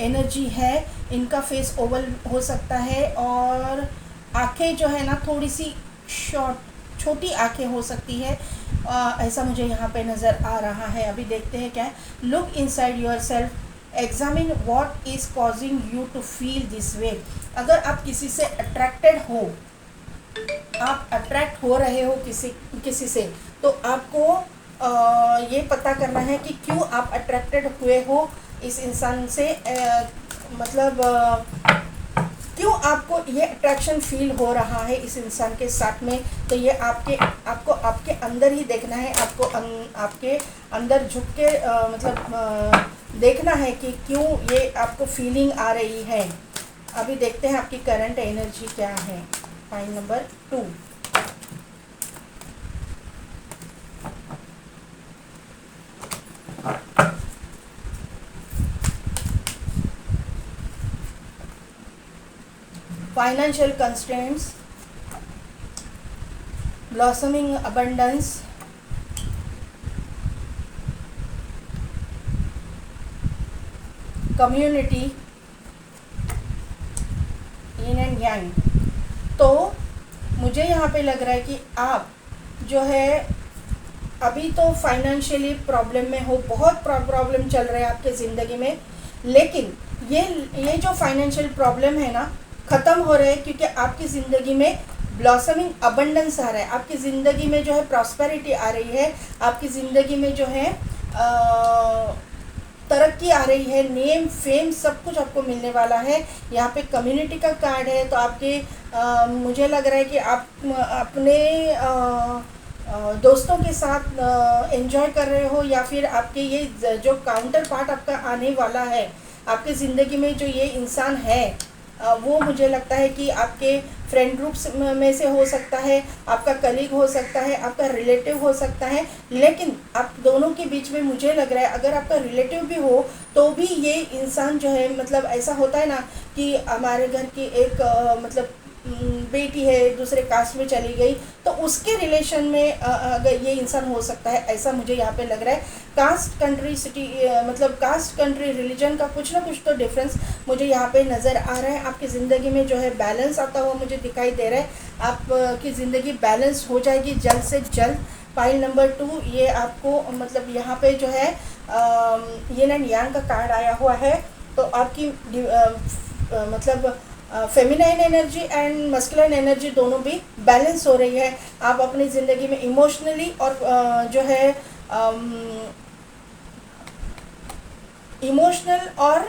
एनर्जी है। इनका फेस ओवल हो सकता है और आंखें जो है ना थोड़ी सी छोटी आंखें हो सकती है, ऐसा मुझे यहाँ पे नज़र आ रहा है। अभी देखते हैं क्या है। Look inside yourself, examine what is causing you to feel this way. अगर आप किसी से अट्रैक्टेड हो, आप अट्रैक्ट हो रहे हो किसी से, तो आपको ये पता करना है कि क्यों आप अट्रैक्टेड हुए हो इस इंसान से, मतलब क्यों आपको ये अट्रैक्शन फील हो रहा है इस इंसान के साथ में। तो ये आपको आपके अंदर ही देखना है, आपको आपके अंदर झुक के मतलब देखना है कि क्यों ये आपको फीलिंग आ रही है। अभी देखते हैं आपकी करंट एनर्जी क्या है। Point number 2, financial constraints, blossoming abundance, community, yin and yang. तो मुझे यहाँ पे लग रहा है कि आप जो है अभी तो फाइनेंशियली प्रॉब्लम में हो, बहुत प्रॉब्लम चल रहे हैं आपके ज़िंदगी में, लेकिन ये जो फाइनेंशियल प्रॉब्लम है ना ख़त्म हो रहे हैं, क्योंकि आपकी ज़िंदगी में ब्लॉसमिंग अबंडेंस आ रहा है, आपकी ज़िंदगी में जो है प्रॉस्पेरिटी आ रही है, आपकी ज़िंदगी में जो है तरक्की आ रही है, नेम फेम सब कुछ आपको मिलने वाला है। यहाँ पे कम्युनिटी का कार्ड है, तो आपके मुझे लग रहा है कि आप अपने दोस्तों के साथ एंजॉय कर रहे हो, या फिर आपके ये जो काउंटर पार्ट आपका आने वाला है आपके ज़िंदगी में, जो ये इंसान है वो मुझे लगता है कि आपके फ्रेंड ग्रुप्स में से हो सकता है, आपका कलीग हो सकता है, आपका रिलेटिव हो सकता है। लेकिन आप दोनों के बीच में मुझे लग रहा है अगर आपका रिलेटिव भी हो तो भी ये इंसान जो है, मतलब ऐसा होता है ना कि हमारे घर की एक मतलब बेटी है दूसरे कास्ट में चली गई, तो उसके रिलेशन में अगर ये इंसान हो सकता है, ऐसा मुझे यहाँ पे लग रहा है। कास्ट कंट्री सिटी मतलब कास्ट कंट्री रिलीजन का कुछ ना कुछ तो डिफरेंस मुझे यहाँ पे नज़र आ रहा है। आपकी ज़िंदगी में जो है बैलेंस आता हुआ मुझे दिखाई दे रहा है, आपकी ज़िंदगी बैलेंस हो जाएगी जल्द से जल्द। पाइल नंबर 2, ये आपको मतलब यहाँ पे जो है यिन एंड यांग का कार्ड आया हुआ है, तो आपकी मतलब feminine energy and masculine energy दोनों भी बैलेंस हो रही है। आप अपनी ज़िंदगी में इमोशनली और जो है इमोशनल और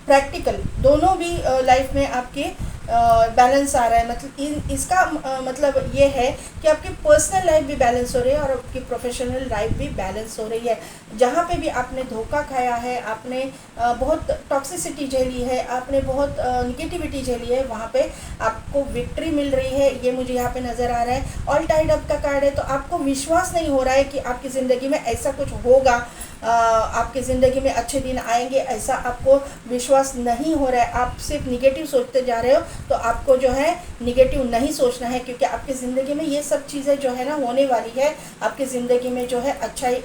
प्रैक्टिकल दोनों भी लाइफ में आपके बैलेंस आ रहा है। मतलब इसका मतलब ये है कि आपकी पर्सनल लाइफ भी बैलेंस हो रही है और आपकी प्रोफेशनल लाइफ भी बैलेंस हो रही है। जहाँ पे भी आपने धोखा खाया है, आपने बहुत टॉक्सिसिटी झेली है, आपने बहुत निगेटिविटी झेली है, वहाँ पे आपको विक्ट्री मिल रही है, ये मुझे यहाँ पे नज़र आ रहा है। ऑल टाइड अप का कार्ड है, तो आपको विश्वास नहीं हो रहा है कि आपकी ज़िंदगी में ऐसा कुछ होगा, आपकी ज़िंदगी में अच्छे दिन आएंगे, ऐसा आपको विश्वास नहीं हो रहा है। आप सिर्फ निगेटिव सोचते जा रहे हो, तो आपको जो है निगेटिव नहीं सोचना है, क्योंकि आपकी ज़िंदगी में ये सब चीज़ें जो है ना होने वाली है। आपकी ज़िंदगी में जो है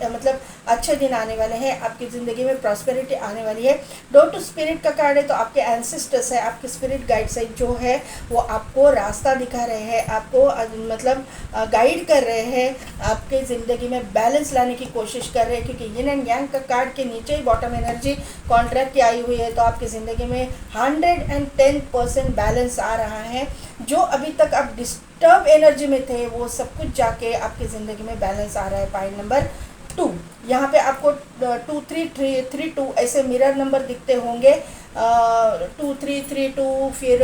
मतलब अच्छे दिन आने वाले हैं, आपकी ज़िंदगी में प्रॉस्पेरिटी आने वाली है। डोर टू स्पिरिट का कार्ड है, तो आपके एंसेस्टर्स है, आपके स्पिरिट गाइड्स है जो है वो आपको रास्ता दिखा रहे हैं, आपको मतलब गाइड कर रहे हैं, आपके ज़िंदगी में बैलेंस लाने की कोशिश कर रहे हैं, क्योंकि यिन एंड एंड यांग का कार्ड के नीचे ही बॉटम एनर्जी कॉन्ट्रैक्ट की आई हुई है, तो आपकी ज़िंदगी में 110% बैलेंस आ रहा है। जो अभी तक आप डिस्टर्ब एनर्जी में थे वो सब कुछ जाके आपकी ज़िंदगी में बैलेंस आ रहा है। पॉइंट नंबर 2, यहाँ पे आपको 2 3 3 2 ऐसे मिरर नंबर दिखते होंगे, 2 3 3 2, फिर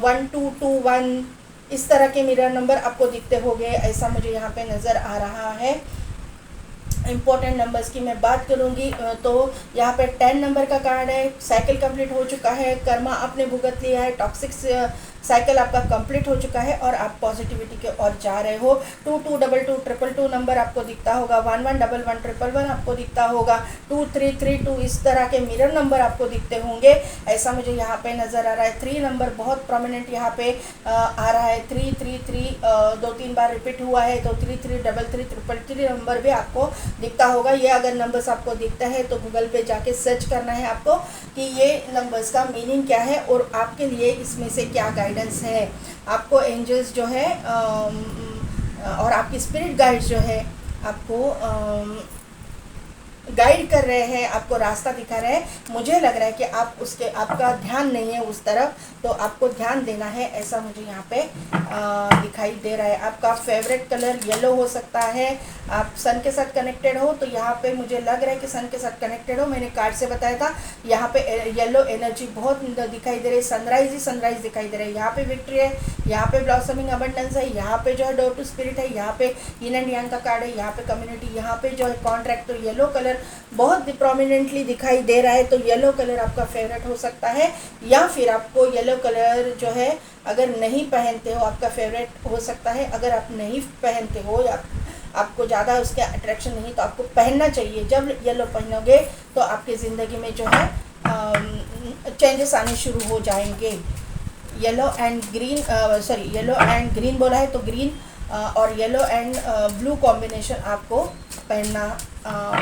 1 2 2 1, इस तरह के मिरर नंबर आपको दिखते होंगे, ऐसा मुझे यहाँ पे नज़र आ रहा है। इम्पोर्टेंट नंबर्स की मैं बात करूँगी तो यहाँ पे 10 नंबर का कार्ड है, साइकिल कंप्लीट हो चुका है, कर्मा आपने भुगत लिया है, टॉक्सिक साइकिल आपका कंप्लीट हो चुका है और आप पॉजिटिविटी के ओर जा रहे हो। 2 2 2 2 2 2 नंबर आपको दिखता होगा, 1 1 1 1 1 1 आपको दिखता होगा, 2 3 3 2 इस तरह के मिरर नंबर आपको दिखते होंगे, ऐसा मुझे यहाँ पे नज़र आ रहा है। 3 नंबर बहुत प्रोमिनेंट यहाँ पे आ रहा है, 3 3 3 2-3 बार रिपीट हुआ है, तो 3 3 3 3 3 3 नंबर भी आपको दिखता होगा। ये अगर नंबर्स आपको दिखता है तो गूगल पे जाके सर्च करना है आपको कि ये नंबर्स का मीनिंग क्या है और आपके लिए इसमें से क्या गाइडेंस है। आपको एंजल्स जो है और आपकी स्पिरिट गाइड्स जो है आपको गाइड कर रहे हैं, आपको रास्ता दिखा रहे हैं। मुझे लग रहा है कि आपका ध्यान नहीं है उस तरफ, तो आपको ध्यान देना है, ऐसा मुझे यहाँ पे दिखाई दे रहा है। आपका फेवरेट कलर येलो हो सकता है, आप सन के साथ कनेक्टेड हो, तो यहाँ पे मुझे लग रहा है कि सन के साथ कनेक्टेड हो। मैंने कार्ड से बताया था, यहाँ पे येलो एनर्जी बहुत दिखाई दे रही है, सनराइज ही सनराइज दिखाई दे रहा है। यहाँ पे विक्ट्री है, यहाँ पे ब्लॉसमिंग अबंडेंस है, यहाँ पे जो है डोर टू स्पिरिट है, यहाँ पे यिन एंड यांग का कार्ड है, यहाँ पे कम्युनिटी, यहाँ पे जो है कॉन्ट्रैक्ट। तो येलो कलर बहुत प्रोमिनेंटली दिखाई दे रहा है, तो येलो कलर आपका फेवरेट हो सकता है, या फिर आपको येलो कलर जो है अगर नहीं पहनते हो आपका फेवरेट हो सकता है। अगर आप नहीं पहनते हो या आपको ज़्यादा उसके अट्रैक्शन नहीं, तो आपको पहनना चाहिए। जब येलो पहनोगे तो आपकी ज़िंदगी में जो है चेंजेस आने शुरू हो जाएंगे। Yellow and green, sorry yellow and green बोला है, तो ग्रीन और येलो एंड ब्लू कॉम्बिनेशन आपको पहनना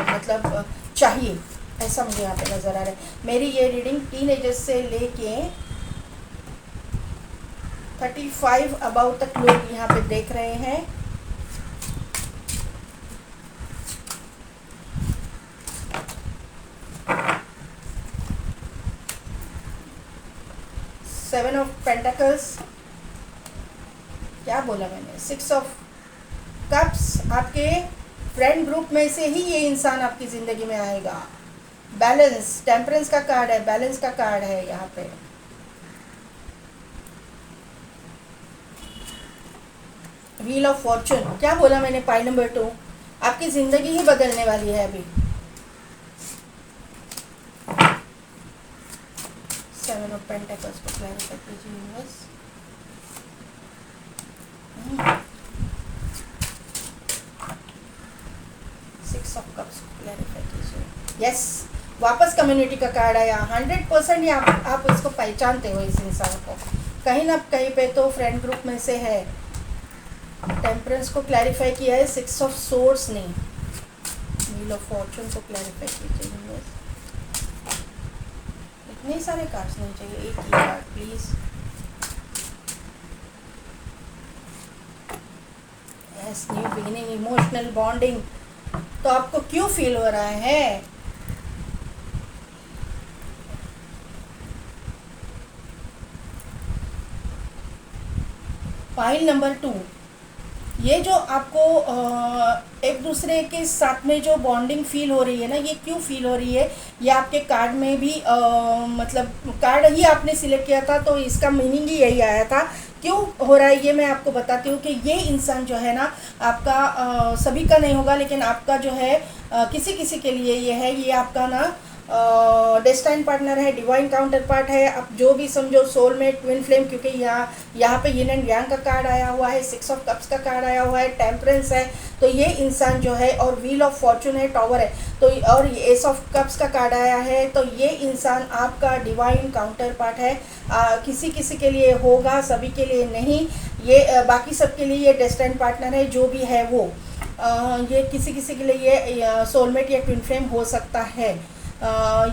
मतलब चाहिए, ऐसा मुझे यहाँ पे नज़र आ रहा है। मेरी ये रीडिंग टीनेजर्स से लेके 35 अबाउट तक लोग यहाँ पे देख रहे हैं। सेवन ऑफ पेंटाकल्स, क्या बोला मैंने, 6 ऑफ कप्स, आपके फ्रेंड ग्रुप में से ही ये इंसान आपकी ज़िंदगी में आएगा। बैलेंस, टेम्परेंस का कार्ड है, बैलेंस का कार्ड है यहाँ पे। व्हील ऑफ फॉर्चून, क्या बोला मैंने, पॉइंट नंबर 2, आपकी ज़िंदगी ही बदलने वाली है अभी। 7 ऑफ पेंटाकल्स को क्लैरिफाई कीजिए यूनिवर्स। क्लैरिफाई कीजिए। यस, वापस कम्युनिटी का कार्ड आया। 100% आप इसको पहचानते हो, इस इंसान को कहीं ना कहीं पे तो फ्रेंड ग्रुप में से है। टेम्परेंस को क्लैरिफाई किया है, 6 ऑफ सोर्स ने। व्हील ऑफ फॉर्चून को क्लैरिफाई कीजिए। इतने सारे कार्ड्स नहीं चाहिए, एक ही card please. Yes, new beginning, emotional bonding, तो आपको क्यों फील हो रहा है? फाइल नंबर 2, ये जो आपको एक दूसरे के साथ में जो बॉन्डिंग फील हो रही है ना, ये क्यों फील हो रही है? ये आपके कार्ड में भी मतलब कार्ड ही आपने सिलेक्ट किया था, तो इसका मीनिंग ही यही आया था। क्यों हो रहा है ये मैं आपको बताती हूँ कि ये इंसान जो है ना आपका सभी का नहीं होगा, लेकिन आपका जो है किसी किसी के लिए ये है, ये आपका ना डेस्टाइन पार्टनर है, डिवाइन काउंटर पार्ट है, आप जो भी समझो, सोलमेट, ट्विन फ्लेम, क्योंकि यहाँ पे यिन एंड यांग का कार्ड आया हुआ है, 6 ऑफ कप्स का कार्ड आया हुआ है, टेम्परेंस है, तो ये इंसान जो है, और व्हील ऑफ फॉर्चून है, टॉवर है, तो और एस ऑफ कप्स का कार्ड आया है, तो ये इंसान आपका डिवाइन काउंटर पार्ट है। किसी किसी के लिए होगा, सभी के लिए नहीं, ये बाकी सब के लिए ये डेस्टाइन पार्टनर है, जो भी है वो ये किसी किसी के लिए ये सोलमेट या ट्विन फ्लेम हो सकता है।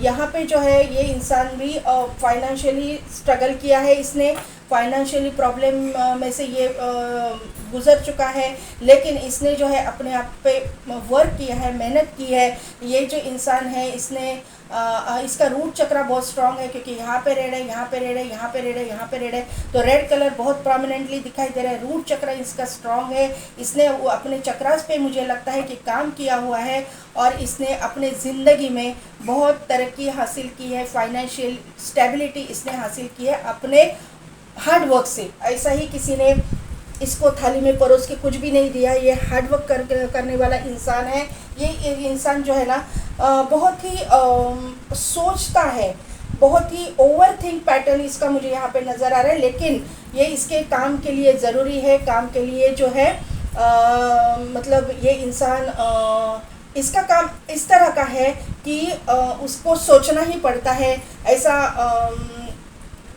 यहाँ पे जो है ये इंसान भी फाइनेंशियली स्ट्रगल किया है, इसने फाइनेंशियली प्रॉब्लम में से ये गुजर चुका है, लेकिन इसने जो है अपने आप पे वर्क किया है, मेहनत की है। ये जो इंसान है इसने इसका रूट चक्रा बहुत स्ट्रांग है, क्योंकि यहाँ पे रेड है, यहाँ पे रेड है, यहाँ पे रेड है, यहाँ पे रेड है, तो रेड कलर बहुत प्रोमिनेंटली दिखाई दे रहा है। रूट चक्रा इसका स्ट्रांग है। इसने वो अपने चक्रास पे मुझे लगता है कि काम किया हुआ है, और इसने अपने ज़िंदगी में बहुत तरक्की हासिल की है, फाइनेंशियल स्टेबिलिटी इसने हासिल की है अपने हार्ड वर्क से। ऐसा ही किसी ने इसको थाली में परोस के कुछ भी नहीं दिया। ये हार्ड वर्क करने वाला इंसान है। ये इंसान जो है ना बहुत ही सोचता है, बहुत ही ओवर थिंक पैटर्न इसका मुझे यहाँ पे नज़र आ रहा है, लेकिन ये इसके काम के लिए ज़रूरी है। काम के लिए जो है मतलब ये इंसान इसका काम इस तरह का है कि उसको सोचना ही पड़ता है। ऐसा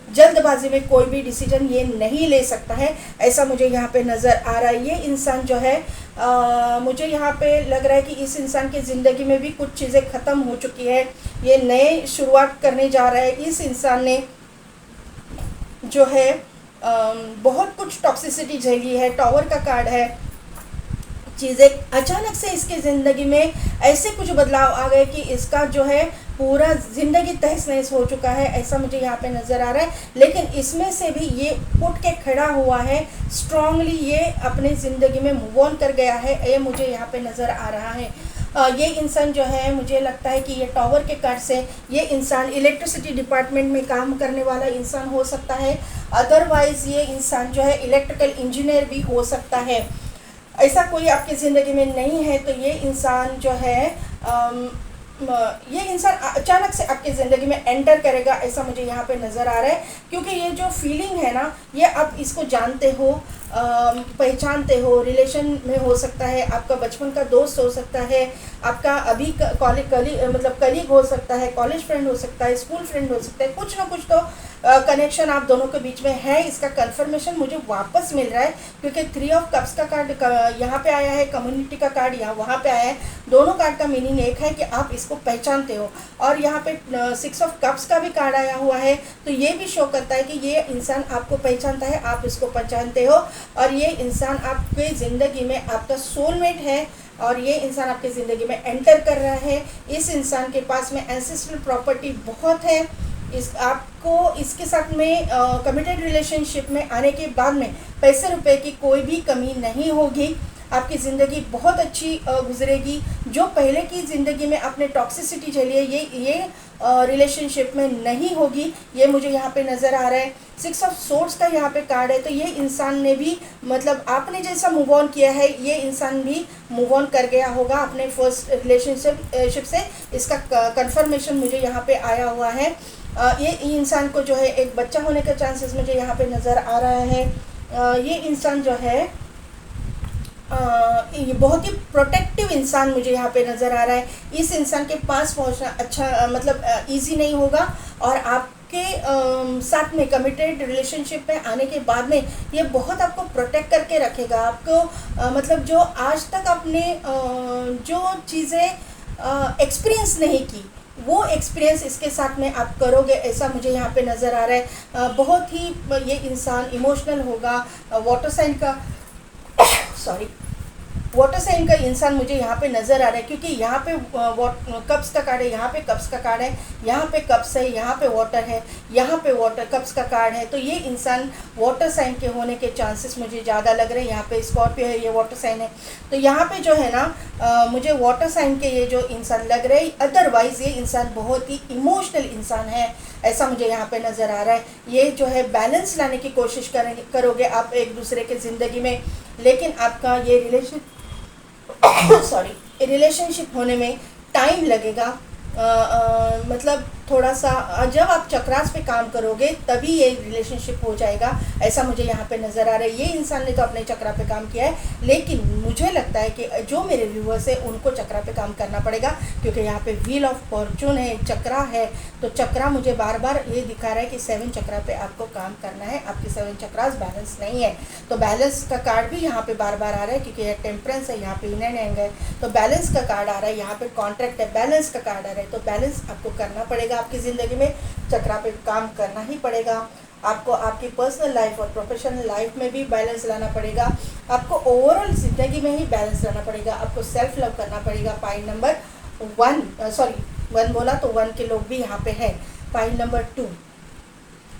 जल्दबाजी में कोई भी डिसीजन ये नहीं ले सकता है, ऐसा मुझे यहाँ पे नज़र आ रहा है। ये इंसान जो है मुझे यहाँ पे लग रहा है कि इस इंसान की ज़िंदगी में भी कुछ चीज़ें ख़त्म हो चुकी है। ये नए शुरुआत करने जा रहा है। इस इंसान ने जो है बहुत कुछ टॉक्सिसिटी झेली है। टावर का कार्ड है। चीज़ें अचानक से इसकी ज़िंदगी में ऐसे कुछ बदलाव आ गए कि इसका जो है पूरा ज़िंदगी तहस नहस हो चुका है, ऐसा मुझे यहाँ पे नज़र आ रहा है। लेकिन इसमें से भी ये उठ के खड़ा हुआ है, स्ट्रांगली ये अपने ज़िंदगी में मूव ऑन कर गया है, ये मुझे यहाँ पे नज़र आ रहा है। ये इंसान जो है मुझे लगता है कि ये टावर के कार्ड से ये इंसान इलेक्ट्रिसिटी डिपार्टमेंट में काम करने वाला इंसान हो सकता है। अदरवाइज़ ये इंसान जो है इलेक्ट्रिकल इंजीनियर भी हो सकता है। ऐसा कोई आपकी ज़िंदगी में नहीं है तो ये इंसान जो है ये इंसान अचानक से आपकी ज़िंदगी में एंटर करेगा, ऐसा मुझे यहाँ पे नज़र आ रहा है। क्योंकि ये जो फीलिंग है ना, ये आप इसको जानते हो, पहचानते हो। रिलेशन में हो सकता है, आपका बचपन का दोस्त हो सकता है, आपका अभी मतलब कलीग हो सकता है, कॉलेज फ्रेंड हो सकता है, स्कूल फ्रेंड हो सकता है। कुछ ना कुछ तो कनेक्शन आप दोनों के बीच में है। इसका कंफर्मेशन मुझे वापस मिल रहा है, क्योंकि 3 ऑफ कप्स का कार्ड यहाँ पे आया है, कम्युनिटी का कार्ड यहाँ वहाँ पे आया है। दोनों कार्ड का मीनिंग एक है कि आप इसको पहचानते हो। और यहाँ पे 6 ऑफ कप्स का भी कार्ड आया हुआ है, तो ये भी शो करता है कि ये इंसान आपको पहचानता है, आप इसको पहचानते हो। और ये इंसान आपके ज़िंदगी में आपका सोलमेट है, और ये इंसान आपकी ज़िंदगी में एंटर कर रहा है। इस इंसान के पास में एंसेस्ट्रल प्रॉपर्टी बहुत है। आपको इसके साथ में कमिटेड रिलेशनशिप में आने के बाद में पैसे रुपए की कोई भी कमी नहीं होगी। आपकी ज़िंदगी बहुत अच्छी गुजरेगी। जो पहले की ज़िंदगी में आपने टॉक्सिसिटी झेली है, ये रिलेशनशिप में नहीं होगी, ये मुझे यहाँ पे नज़र आ रहा है। 6 ऑफ सोर्ड्स का यहाँ पे कार्ड है, तो ये इंसान ने भी मतलब आपने जैसा मूव ऑन किया है, ये इंसान भी मूव ऑन कर गया होगा अपने फर्स्ट रिलेशनशिप से। इसका कंफर्मेशन मुझे यहाँ पे आया हुआ है। ये इंसान को जो है एक बच्चा होने का चांसेस मुझे यहाँ पे नज़र आ रहा है। ये इंसान जो है ये बहुत ही प्रोटेक्टिव इंसान मुझे यहाँ पे नज़र आ रहा है। इस इंसान के पास पहुँचना अच्छा मतलब इजी नहीं होगा, और आपके साथ में कमिटेड रिलेशनशिप में आने के बाद में ये बहुत आपको प्रोटेक्ट करके रखेगा। आपको मतलब जो आज तक आपने जो चीज़ें एक्सपीरियंस नहीं की, वो एक्सपीरियंस इसके साथ में आप करोगे, ऐसा मुझे यहाँ पे नज़र आ रहा है। बहुत ही ये इंसान इमोशनल होगा। वाटर साइन का वाटर साइन का इंसान मुझे यहाँ पे नज़र आ रहा है, क्योंकि यहाँ पे कप्स का कार्ड है, यहाँ पे कप्स का कार्ड है, यहाँ पे कप्स है, यहाँ पे वाटर है, यहाँ पे वाटर कप्स का कार्ड है। तो ये इंसान वाटर साइन के होने के चांसेस मुझे ज़्यादा लग रहे हैं। यहाँ पे स्कॉर्पियो है, ये वाटर साइन है, तो यहाँ पे जो है ना मुझे वाटर साइन के ये जो इंसान लग रहे हैं। अदरवाइज़ ये इंसान बहुत ही इमोशनल इंसान है, ऐसा मुझे यहाँ पे नज़र आ रहा है। ये जो है बैलेंस लाने की कोशिश करोगे आप एक दूसरे के ज़िंदगी में, लेकिन आपका ये रिलेशनशिप होने में टाइम लगेगा। मतलब थोड़ा सा जब आप चक्रास पे काम करोगे तभी ये रिलेशनशिप हो जाएगा, ऐसा मुझे यहाँ पे नज़र आ रहा है। ये इंसान ने तो अपने चक्रा पे काम किया है, लेकिन मुझे लगता है कि जो मेरे व्यूअर्स है उनको चक्रा पे काम करना पड़ेगा, क्योंकि यहाँ पे व्हील ऑफ फॉर्चून है, चक्रा है। तो चक्रा मुझे बार बार ये दिखा रहा है कि 7 चक्रा पे आपको काम करना है। आपके 7 चक्रास बैलेंस नहीं है, तो बैलेंस का कार्ड भी यहाँ पे बार बार आ रहा है, क्योंकि यह टेम्परेंस है, यहाँ पे इन एंड एंग है, तो बैलेंस का कार्ड आ रहा है। यहाँ पे कॉन्ट्रैक्ट है, बैलेंस का कार्ड आ रहा है, तो बैलेंस आपको करना पड़ेगा। आपकी ज़िंदगी में चक्रा पे काम करना ही पड़ेगा। आपको आपकी पर्सनल लाइफ और प्रोफेशनल लाइफ में भी बैलेंस लाना पड़ेगा। आपको ओवरऑल ज़िंदगी में ही बैलेंस रहना पड़ेगा, आपको सेल्फ लव करना पड़ेगा। पॉइंट नंबर 1, सॉरी 1 बोला तो 1 के लोग भी यहाँ पे है। पॉइंट नंबर 2,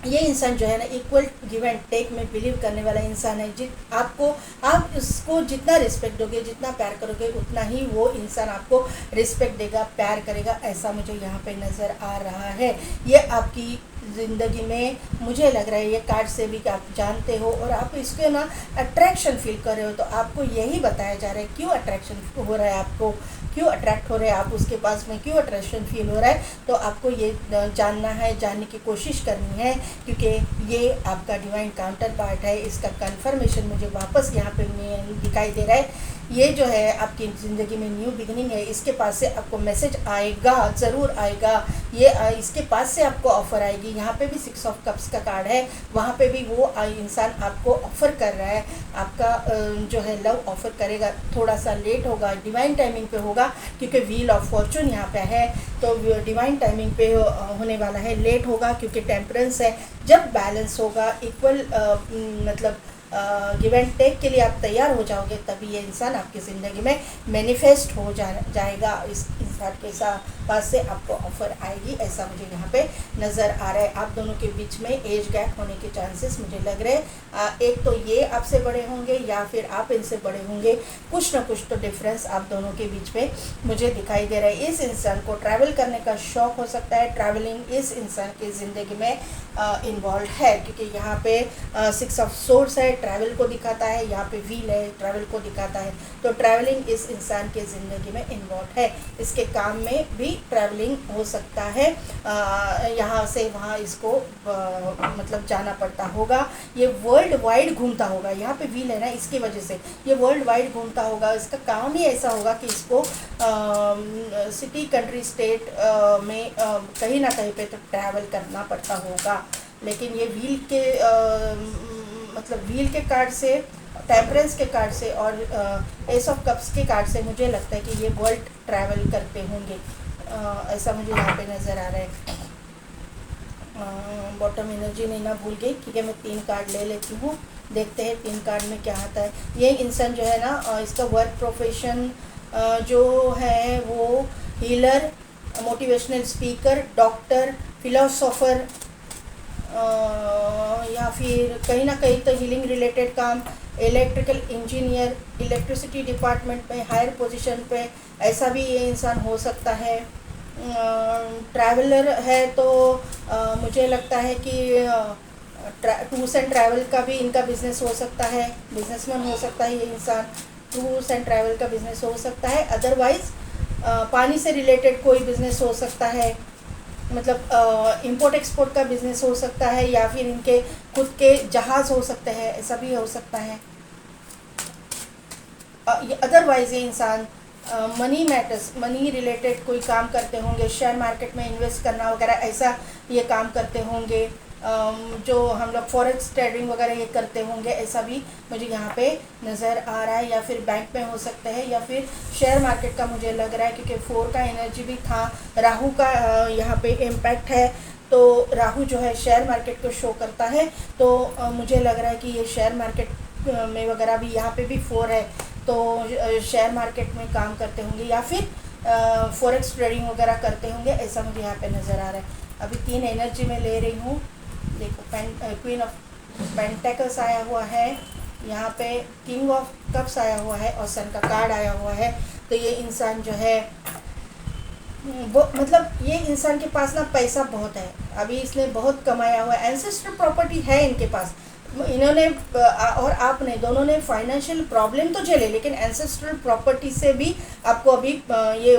ये इंसान जो है ना इक्वल गिव एंड टेक में बिलीव करने वाला इंसान है। आप उसको जितना रिस्पेक्ट दोगे, जितना प्यार करोगे, उतना ही वो इंसान आपको रिस्पेक्ट देगा, प्यार करेगा। ऐसा मुझे यहाँ पे नज़र आ रहा है। ये आपकी ज़िंदगी में मुझे लग रहा है, ये कार्ड से भी आप जानते हो और आप इसके ना अट्रैक्शन फील कर रहे हो। तो आपको यही बताया जा रहा है क्यों अट्रैक्शन हो रहा है, आपको क्यों अट्रैक्ट हो रहे हैं, आप उसके पास में क्यों अट्रैक्शन फील हो रहा है। तो आपको ये जानना है, जानने की कोशिश करनी है, क्योंकि ये आपका डिवाइन काउंटर पार्ट है। इसका कन्फर्मेशन मुझे वापस यहाँ पे दिखाई दे रहा है। ये जो है आपकी ज़िंदगी में न्यू बिगिनिंग है। इसके पास से आपको मैसेज आएगा, ज़रूर आएगा। ये इसके पास से आपको ऑफ़र आएगी। यहाँ पे भी 6 ऑफ कप्स का कार्ड है, वहाँ पे भी वो इंसान आपको ऑफ़र कर रहा है, आपका जो है लव ऑफ़र करेगा। थोड़ा सा लेट होगा, डिवाइन टाइमिंग पे होगा, क्योंकि व्हील ऑफ फॉर्चून यहाँ पे है। तो डिवाइन टाइमिंग पे होने वाला है। लेट होगा क्योंकि टेम्परेंस है। जब बैलेंस होगा, इक्वल मतलब गिव एंड टेक के लिए आप तैयार हो जाओगे, तभी ये इंसान आपकी ज़िंदगी में मैनिफेस्ट हो जाएगा। इस इंसान के पास से आपको ऑफ़र आएगी, ऐसा मुझे यहाँ पे नज़र आ रहा है। आप दोनों के बीच में एज गैप होने के चांसेस मुझे लग रहे हैं। एक तो ये आपसे बड़े होंगे या फिर आप इनसे बड़े होंगे। कुछ ना कुछ तो डिफरेंस आप दोनों के बीच में मुझे दिखाई दे रहा है। इस इंसान को ट्रैवल करने का शौक़ हो सकता है। ट्रैवलिंग इस इंसान की ज़िंदगी में इन्वॉल्व है, क्योंकि यहाँ पे 6 ऑफ सोर्ड्स है, ट्रैवल को दिखाता है। यहाँ पे व्हील है, ट्रैवल को दिखाता है। तो ट्रैवलिंग इस इंसान के ज़िंदगी में इन्वॉल्व है। इसके काम में भी ट्रैवलिंग हो सकता है। यहाँ से वहाँ इसको मतलब जाना पड़ता होगा। ये वर्ल्ड वाइड घूमता होगा। यहाँ पे व्हील है ना, इसकी वजह से ये वर्ल्ड वाइड घूमता होगा। इसका काम ही ऐसा होगा कि इसको सिटी, कंट्री, स्टेट में कहीं ना कहीं पे तो ट्रैवल करना पड़ता होगा। लेकिन ये व्हील के मतलब व्हील के कार्ड से, टेम्परेंस के कार्ड से और एस ऑफ कप्स के कार्ड से मुझे लगता है कि ये वर्ल्ड ट्रैवल करते होंगे। ऐसा मुझे यहाँ पे नज़र आ रहा है। बॉटम एनर्जी नहीं ना भूल गई, क्योंकि मैं 3 कार्ड ले लेती हूँ। देखते हैं 3 कार्ड में क्या आता है। ये इंसान जो है ना, इसका वर्क प्रोफेशन जो है वो healer, motivational speaker, doctor, philosopher, या फिर कहीं ना कहीं तो हीलिंग रिलेटेड काम, इलेक्ट्रिकल इंजीनियर, इलेक्ट्रिसिटी डिपार्टमेंट में हायर पोजीशन पे, ऐसा भी ये इंसान हो सकता है। ट्रैवलर है तो मुझे लगता है कि टूर्स एंड ट्रैवल का भी इनका बिजनेस हो सकता है। बिजनेसमैन हो सकता है ये इंसान, टूर्स एंड ट्रैवल का बिजनेस हो सकता है। अदरवाइज़ पानी से रिलेटेड कोई बिजनेस हो सकता है, मतलब इंपोर्ट एक्सपोर्ट का बिजनेस हो सकता है, या फिर इनके खुद के जहाज़ हो सकते हैं, ऐसा भी हो सकता है। अदरवाइज़ ये इंसान मनी मैटर्स, मनी रिलेटेड कोई काम करते होंगे, शेयर मार्केट में इन्वेस्ट करना वगैरह, ऐसा ये काम करते होंगे। जो हम लोग फॉरेक्स ट्रेडिंग वगैरह ये करते होंगे, ऐसा भी मुझे यहाँ पे नज़र आ रहा है। या फिर बैंक में हो सकते हैं, या फिर शेयर मार्केट का मुझे लग रहा है, क्योंकि 4 का एनर्जी भी था। राहु का यहाँ पे इम्पैक्ट है, तो राहु जो है शेयर मार्केट को शो करता है। तो मुझे लग रहा है कि ये शेयर मार्केट में वगैरह भी, यहाँ पे भी 4 है, तो शेयर मार्केट में काम करते होंगे, या फिर फॉरेक्स ट्रेडिंग वगैरह करते होंगे, ऐसा मुझे यहाँ पे नज़र आ रहा है। अभी 3 एनर्जी में ले रही हूँ। देखो, क्वीन ऑफ पेंटेकल्स आया हुआ है, यहाँ पे किंग ऑफ कप्स आया हुआ है और सन का कार्ड आया हुआ है। तो ये इंसान जो है वो, मतलब ये इंसान के पास ना पैसा बहुत है। अभी इसने बहुत कमाया हुआ है, एंसेस्ट्रल प्रॉपर्टी है इनके पास। इन्होंने और आपने दोनों ने फाइनेंशियल प्रॉब्लम तो झेले, लेकिन एंसेस्ट्रल प्रॉपर्टी से भी आपको अभी ये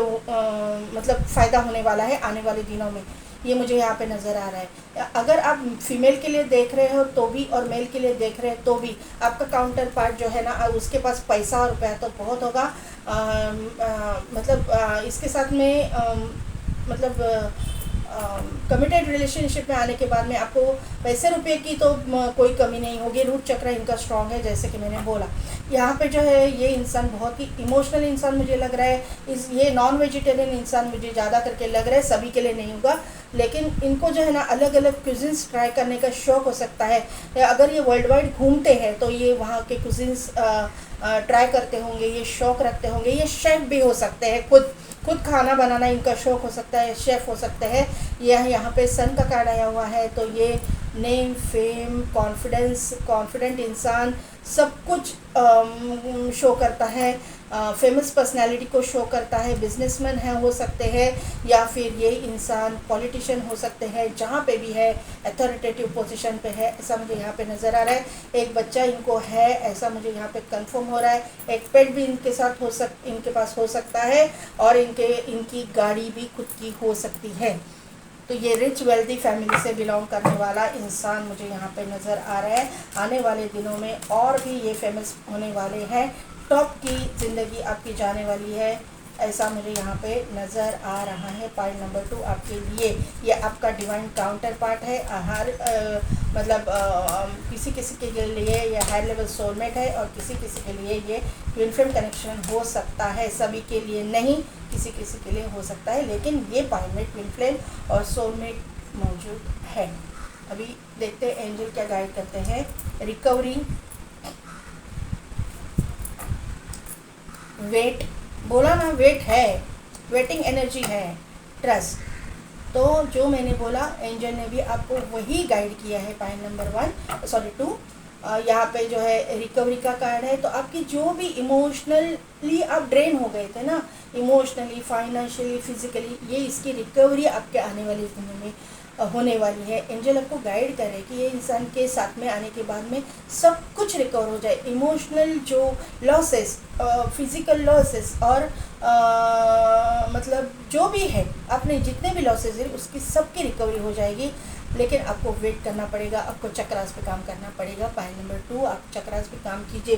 मतलब फ़ायदा होने वाला है आने वाले दिनों में। ये मुझे यहाँ पे नज़र आ रहा है। अगर आप फीमेल के लिए देख रहे हो तो भी, और मेल के लिए देख रहे हो तो भी, आपका काउंटर पार्ट जो है ना, उसके पास पैसा और रुपया तो बहुत होगा। मतलब इसके साथ में मतलब कमिटेड रिलेशनशिप में आने के बाद में आपको पैसे रुपए की तो कोई कमी नहीं होगी। रूट चक्र इनका स्ट्रांग है, जैसे कि मैंने बोला। यहाँ पे जो है ये इंसान बहुत ही इमोशनल इंसान मुझे लग रहा है। ये नॉन वेजिटेरियन इंसान मुझे ज़्यादा करके लग रहा है, सभी के लिए नहीं होगा, लेकिन इनको जो है ना अलग अलग क्यूजिन्स ट्राई करने का शौक़ हो सकता है। अगर ये वर्ल्ड वाइड घूमते हैं तो ये वहाँ के क्यूजिन्स ट्राई करते होंगे, ये शौक़ रखते होंगे। ये शेफ़ भी हो सकते हैं, खुद खाना बनाना इनका शौक़ हो सकता है, शेफ़ हो सकते हैं। यह यहाँ पे सन का कार्ड आया हुआ है, तो ये नेम, फेम, कॉन्फिडेंट इंसान सब कुछ शो करता है। फेमस पर्सनालिटी को शो करता है। बिजनेसमैन है हो सकते हैं, या फिर ये इंसान पॉलिटिशियन हो सकते हैं। जहाँ पे भी है अथॉरिटेटिव पोजीशन पे है, ऐसा मुझे यहाँ पे नज़र आ रहा है। एक बच्चा इनको है, ऐसा मुझे यहाँ पे कंफर्म हो रहा है। एक पेट भी इनके साथ इनके पास हो सकता है, और इनकी गाड़ी भी खुद की हो सकती है। तो ये रिच वेल्दी फैमिली से बिलोंग करने वाला इंसान मुझे यहाँ पे नज़र आ रहा है। आने वाले दिनों में और भी ये फेमस होने वाले हैं, टॉप की ज़िंदगी आपकी जाने वाली है, ऐसा मुझे यहाँ पे नज़र आ रहा है। पॉइंट नंबर 2 आपके लिए ये आपका डिवाइन काउंटर पार्ट है। हर किसी के लिए ये हाई लेवल सोलमेट है, और किसी के लिए ये ट्विन फ्लेम कनेक्शन हो सकता है। सभी के लिए नहीं, किसी के लिए हो सकता है, लेकिन ये पॉइंट में ट्विन फ्लेम और सोलमेट मौजूद है। अभी देखते हैं एंजल क्या गाइड करते हैं। रिकवरी, वेट, बोला ना वेट है, वेटिंग एनर्जी है, ट्रस्ट। तो जो मैंने बोला एंजल ने भी आपको वही गाइड किया है। पॉइंट नंबर 2 यहाँ पे जो है रिकवरी का कार्ड है। तो आपकी जो भी इमोशनली आप ड्रेन हो गए थे ना, इमोशनली, फाइनेंशियली, फिजिकली, ये इसकी रिकवरी आपके आने वाले दिनों में होने वाली है। एंजल आपको गाइड करे कि ये इंसान के साथ में आने के बाद में सब कुछ रिकवर हो जाए। इमोशनल जो लॉसेस, फिजिकल लॉसेस, और मतलब जो भी है, आपने जितने भी लॉसेस हैं उसकी सबकी रिकवरी हो जाएगी। लेकिन आपको वेट करना पड़ेगा, आपको चक्रास पे काम करना पड़ेगा। पॉइंट नंबर 2 आप चक्रास पे काम कीजिए।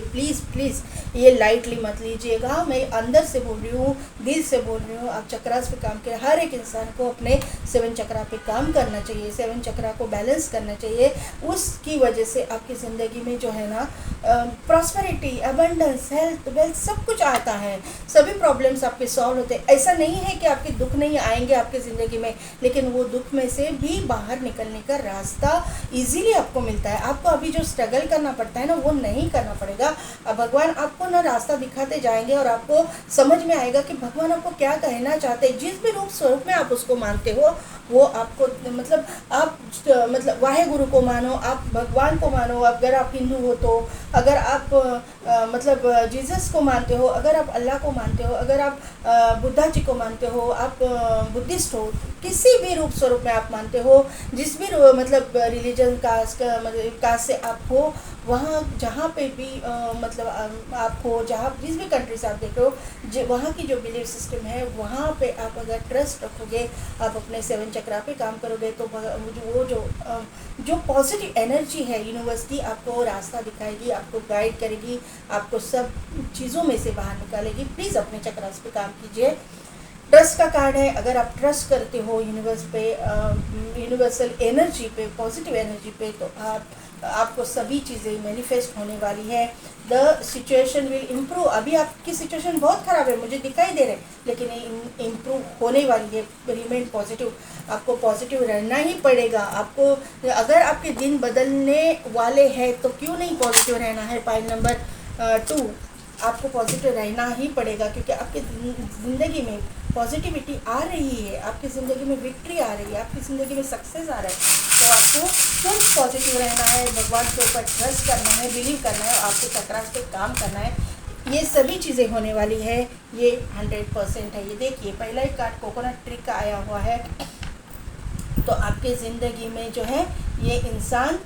प्लीज़ ये लाइटली मत लीजिएगा, मैं अंदर से बोल रही हूँ, दिल से बोल रही हूँ। आप चक्रास पे काम करें। हर एक इंसान को अपने 7 चक्रा पे काम करना चाहिए, 7 चक्रा को बैलेंस करना चाहिए। उसकी वजह से आपकी ज़िंदगी में जो है ना प्रॉस्पेरिटी, अबंडेंस, हेल्थ, वेल्थ सब कुछ आता है। सभी प्रॉब्लम्स आपके सॉल्व होते हैं। ऐसा नहीं है कि आपके दुख नहीं आएंगे आपकी ज़िंदगी में, लेकिन वो दुख में से भी बाहर निकलने का रास्ता इजीली आपको मिलता है। आपको अभी जो स्ट्रगल करना पड़ता है ना, वो नहीं करना पड़ेगा। अब भगवान आपको ना रास्ता दिखाते जाएंगे, और आपको समझ में आएगा कि भगवान आपको क्या कहना चाहते हैं। जिस भी रूप स्वरूप में आप उसको मानते हो, वो आपको मतलब वाहे गुरु को मानो, आप भगवान को मानो। अगर आप हिंदू हो तो, अगर आप जीसस को मानते हो, अगर आप अल्लाह को मानते हो, अगर आप बुद्धा जी को मानते हो, आप बुद्धिस्ट हो, किसी भी रूप स्वरूप में आप मानते हो, जिस भी रिलीजन कास्ट से आप हो, वहाँ जहाँ पे भी आप हो, जहाँ जिस भी कंट्री से आप देख रहे हो, वहाँ की जो बिलीफ सिस्टम है, वहाँ पे आप अगर ट्रस्ट रखोगे, आप अपने 7 चक्रा पे काम करोगे, तो वो जो पॉजिटिव एनर्जी है यूनिवर्स की, आपको रास्ता दिखाएगी, आपको गाइड करेगी, आपको सब चीज़ों में से बाहर निकालेगी। प्लीज़ अपने चक्रास पे काम कीजिए। ट्रस्ट का कार्ड है। अगर आप ट्रस्ट करते हो यूनिवर्स पे, यूनिवर्सल एनर्जी पे, पॉजिटिव एनर्जी पे, तो आपको सभी चीज़ें मैनिफेस्ट होने वाली है। The situation will improve. अभी आपकी सिचुएशन बहुत ख़राब है, मुझे दिखाई दे रहे हैं, लेकिन ये इम्प्रूव होने वाली है। रिमेन पॉजिटिव, आपको पॉजिटिव रहना ही पड़ेगा। आपको अगर आपके दिन बदलने वाले हैं तो क्यों नहीं पॉजिटिव रहना है। पॉइंट नंबर 2 आपको पॉजिटिव रहना ही पड़ेगा, क्योंकि आपकी ज़िंदगी में पॉजिटिविटी आ रही है, आपकी ज़िंदगी में विक्ट्री आ रही है, आपकी ज़िंदगी में सक्सेस आ रहा है। तो आपको फुल पॉजिटिव रहना है, भगवान के ऊपर ट्रस्ट करना है, बिलीव करना है, आपके चक्रास पे काम करना है। ये सभी चीज़ें होने वाली है, ये 100% है। ये देखिए, पहला ही कार्ड कोकोनट ट्री का आया हुआ है। तो आपके ज़िंदगी में जो है ये इंसान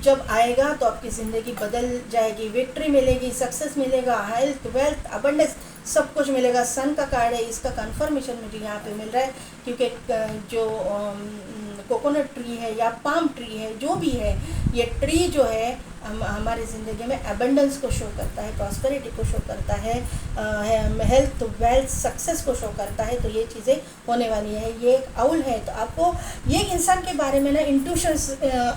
जब आएगा तो आपकी ज़िंदगी बदल जाएगी, विक्ट्री मिलेगी, सक्सेस मिलेगा, हेल्थ, वेल्थ, अबंडेंस सब कुछ मिलेगा। सन का कार्ड है, इसका कंफर्मेशन मुझे यहाँ पे मिल रहा है, क्योंकि जो कोकोनट ट्री है या पाम ट्री है, जो भी है, ये ट्री जो है हमारे ज़िंदगी में एबंडेंस को शो करता है, प्रॉस्पेरिटी को शो करता है, हेल्थ, वेल्थ, सक्सेस को शो करता है। तो ये चीज़ें होने वाली है। ये एक आउल है, तो आपको ये इंसान के बारे में ना इंट्यूशंस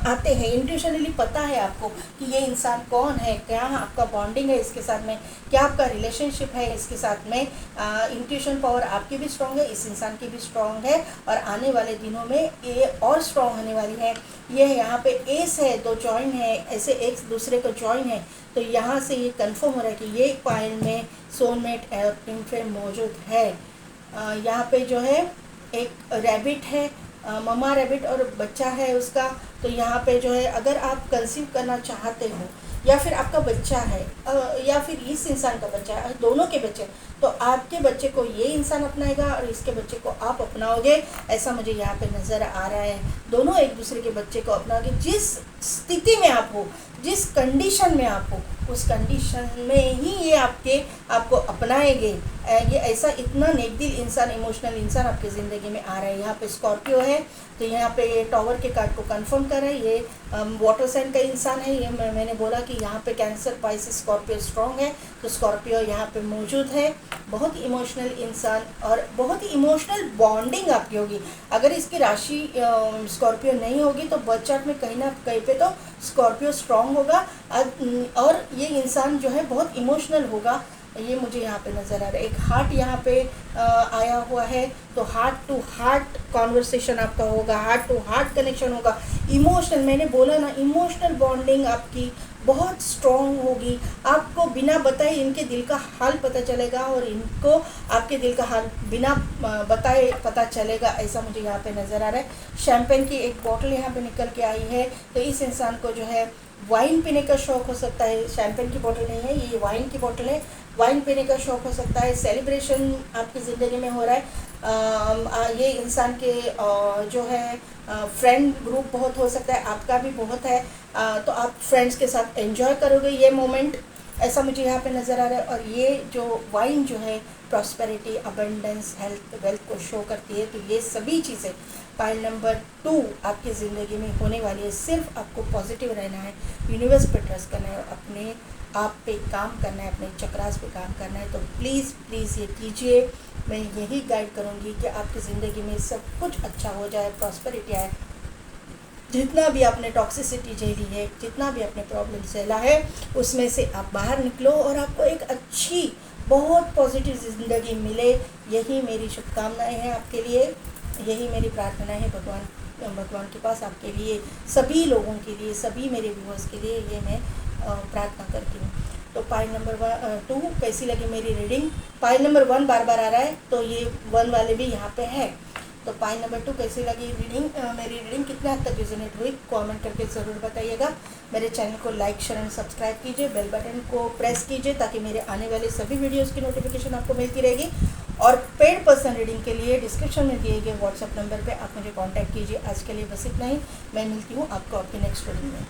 आते हैं, इंट्यूशनली पता है आपको कि ये इंसान कौन है, क्या आपका बॉन्डिंग है इसके साथ में, क्या आपका रिलेशनशिप है इसके साथ में। इंट्यूशन पावर आपकी भी स्ट्रॉन्ग है, इस इंसान की भी स्ट्रॉन्ग है, और आने वाले दिनों में ये और स्ट्रॉन्ग होने वाली है। ये यहाँ पे एस है, 2 जॉइन है, ऐसे एक दूसरे को जॉइन है। तो यहाँ से ये कंफर्म हो रहा है कि ये पायल में सोलमेट और ट्विन फ्लेम मौजूद है। यहाँ पे जो है एक रैबिट है, ममा रैबिट और बच्चा है उसका। तो यहाँ पे जो है अगर आप कंसीव करना चाहते हो, या फिर आपका बच्चा है, या फिर इस इंसान का बच्चा है, दोनों के बच्चे, तो आपके बच्चे को ये इंसान अपनाएगा और इसके बच्चे को आप अपनाओगे, ऐसा मुझे यहाँ पे नज़र आ रहा है। दोनों एक दूसरे के बच्चे को अपनाओगे। जिस स्थिति में आप हो, जिस कंडीशन में आप हो, उस कंडीशन में ही ये आपको अपनाएंगे। ये ऐसा इतना नेकदिल इंसान, इमोशनल इंसान आपकी ज़िंदगी में आ रहा है। यहाँ पे स्कॉर्पियो है, तो यहाँ पे ये टावर के कार्ड को कंफर्म कर रहा है। ये वाटर साइन का इंसान है। ये मैंने बोला कि यहाँ पे कैंसर, पाइसिस, स्कॉर्पियो स्ट्रॉन्ग है, तो स्कॉर्पियो यहाँ पे मौजूद है। बहुत इमोशनल इंसान और बहुत ही इमोशनल बॉन्डिंग आपकी होगी। अगर इसकी राशि स्कॉर्पियो नहीं होगी तो बर्थ चार्ट में कहीं ना कहीं पे तो स्कॉर्पियो स्ट्रॉन्ग होगा, और ये इंसान जो है बहुत इमोशनल होगा। ये मुझे यहाँ पे नज़र आ रहा है। एक हार्ट यहाँ पे आया हुआ है, तो हार्ट टू हार्ट कॉन्वर्सेशन आपका होगा, हार्ट टू हार्ट कनेक्शन होगा। इमोशनल, मैंने बोला ना, इमोशनल बॉन्डिंग आपकी बहुत स्ट्रॉन्ग होगी। आपको बिना बताए इनके दिल का हाल पता चलेगा, और इनको आपके दिल का हाल बिना बताए पता चलेगा, ऐसा मुझे यहाँ पे नज़र आ रहा है। शैम्पेन की एक बॉटल यहाँ पे निकल के आई है, तो इस इंसान को जो है वाइन पीने का शौक़ हो सकता है। शैम्पेन की बोतल नहीं है, ये वाइन की बोतल है। वाइन पीने का शौक़ हो सकता है, सेलिब्रेशन आपकी ज़िंदगी में हो रहा है। ये इंसान के जो है फ्रेंड ग्रुप बहुत हो सकता है, आपका भी बहुत है। तो आप फ्रेंड्स के साथ एंजॉय करोगे ये मोमेंट, ऐसा मुझे यहाँ पे नज़र आ रहा है। और ये जो वाइन जो है प्रॉस्पेरिटी, अबंडेंस, हेल्थ, वेल्थ को शो करती है। तो ये सभी चीज़ें पाइल नंबर 2 आपकी ज़िंदगी में होने वाली है। सिर्फ आपको पॉजिटिव रहना है, यूनिवर्स पे ट्रस्ट करना है, अपने आप पे काम करना है, अपने चक्रास पे काम करना है। तो प्लीज़ प्लीज़ ये कीजिए। मैं यही गाइड करूँगी कि आपकी ज़िंदगी में सब कुछ अच्छा हो जाए, प्रॉस्पेरिटी आए। जितना भी आपने टॉक्सिसिटी झेली है, जितना भी आपने प्रॉब्लम झेला है, उसमें से आप बाहर निकलो और आपको एक अच्छी, बहुत पॉजिटिव ज़िंदगी मिले। यही मेरी शुभकामनाएं हैं आपके लिए, यही मेरी प्रार्थना है भगवान के पास आपके लिए, सभी लोगों के लिए, सभी मेरे व्यूअर्स के लिए ये मैं प्रार्थना करती हूँ। तो पाइल नंबर 2 कैसी लगी मेरी रीडिंग? पाइल नंबर 1 बार बार आ रहा है, तो ये 1 वाले भी यहाँ पे है। तो पाइल नंबर 2 कैसी लगी रीडिंग? मेरी रीडिंग कितने हद तक रिजोनेट हुई, कमेंट करके ज़रूर बताइएगा। मेरे चैनल को लाइक, शेयर एंड सब्सक्राइब कीजिए, बेल बटन को प्रेस कीजिए, ताकि मेरे आने वाले सभी वीडियोज़ की नोटिफिकेशन आपको मिलती रहेगी। और पेड पर्सन रीडिंग के लिए डिस्क्रिप्शन में दिए गए व्हाट्सएप नंबर पे आप मुझे कांटेक्ट कीजिए। आज के लिए बस इतना ही। मैं मिलती हूँ आपको आपकी नेक्स्ट रीडिंग में।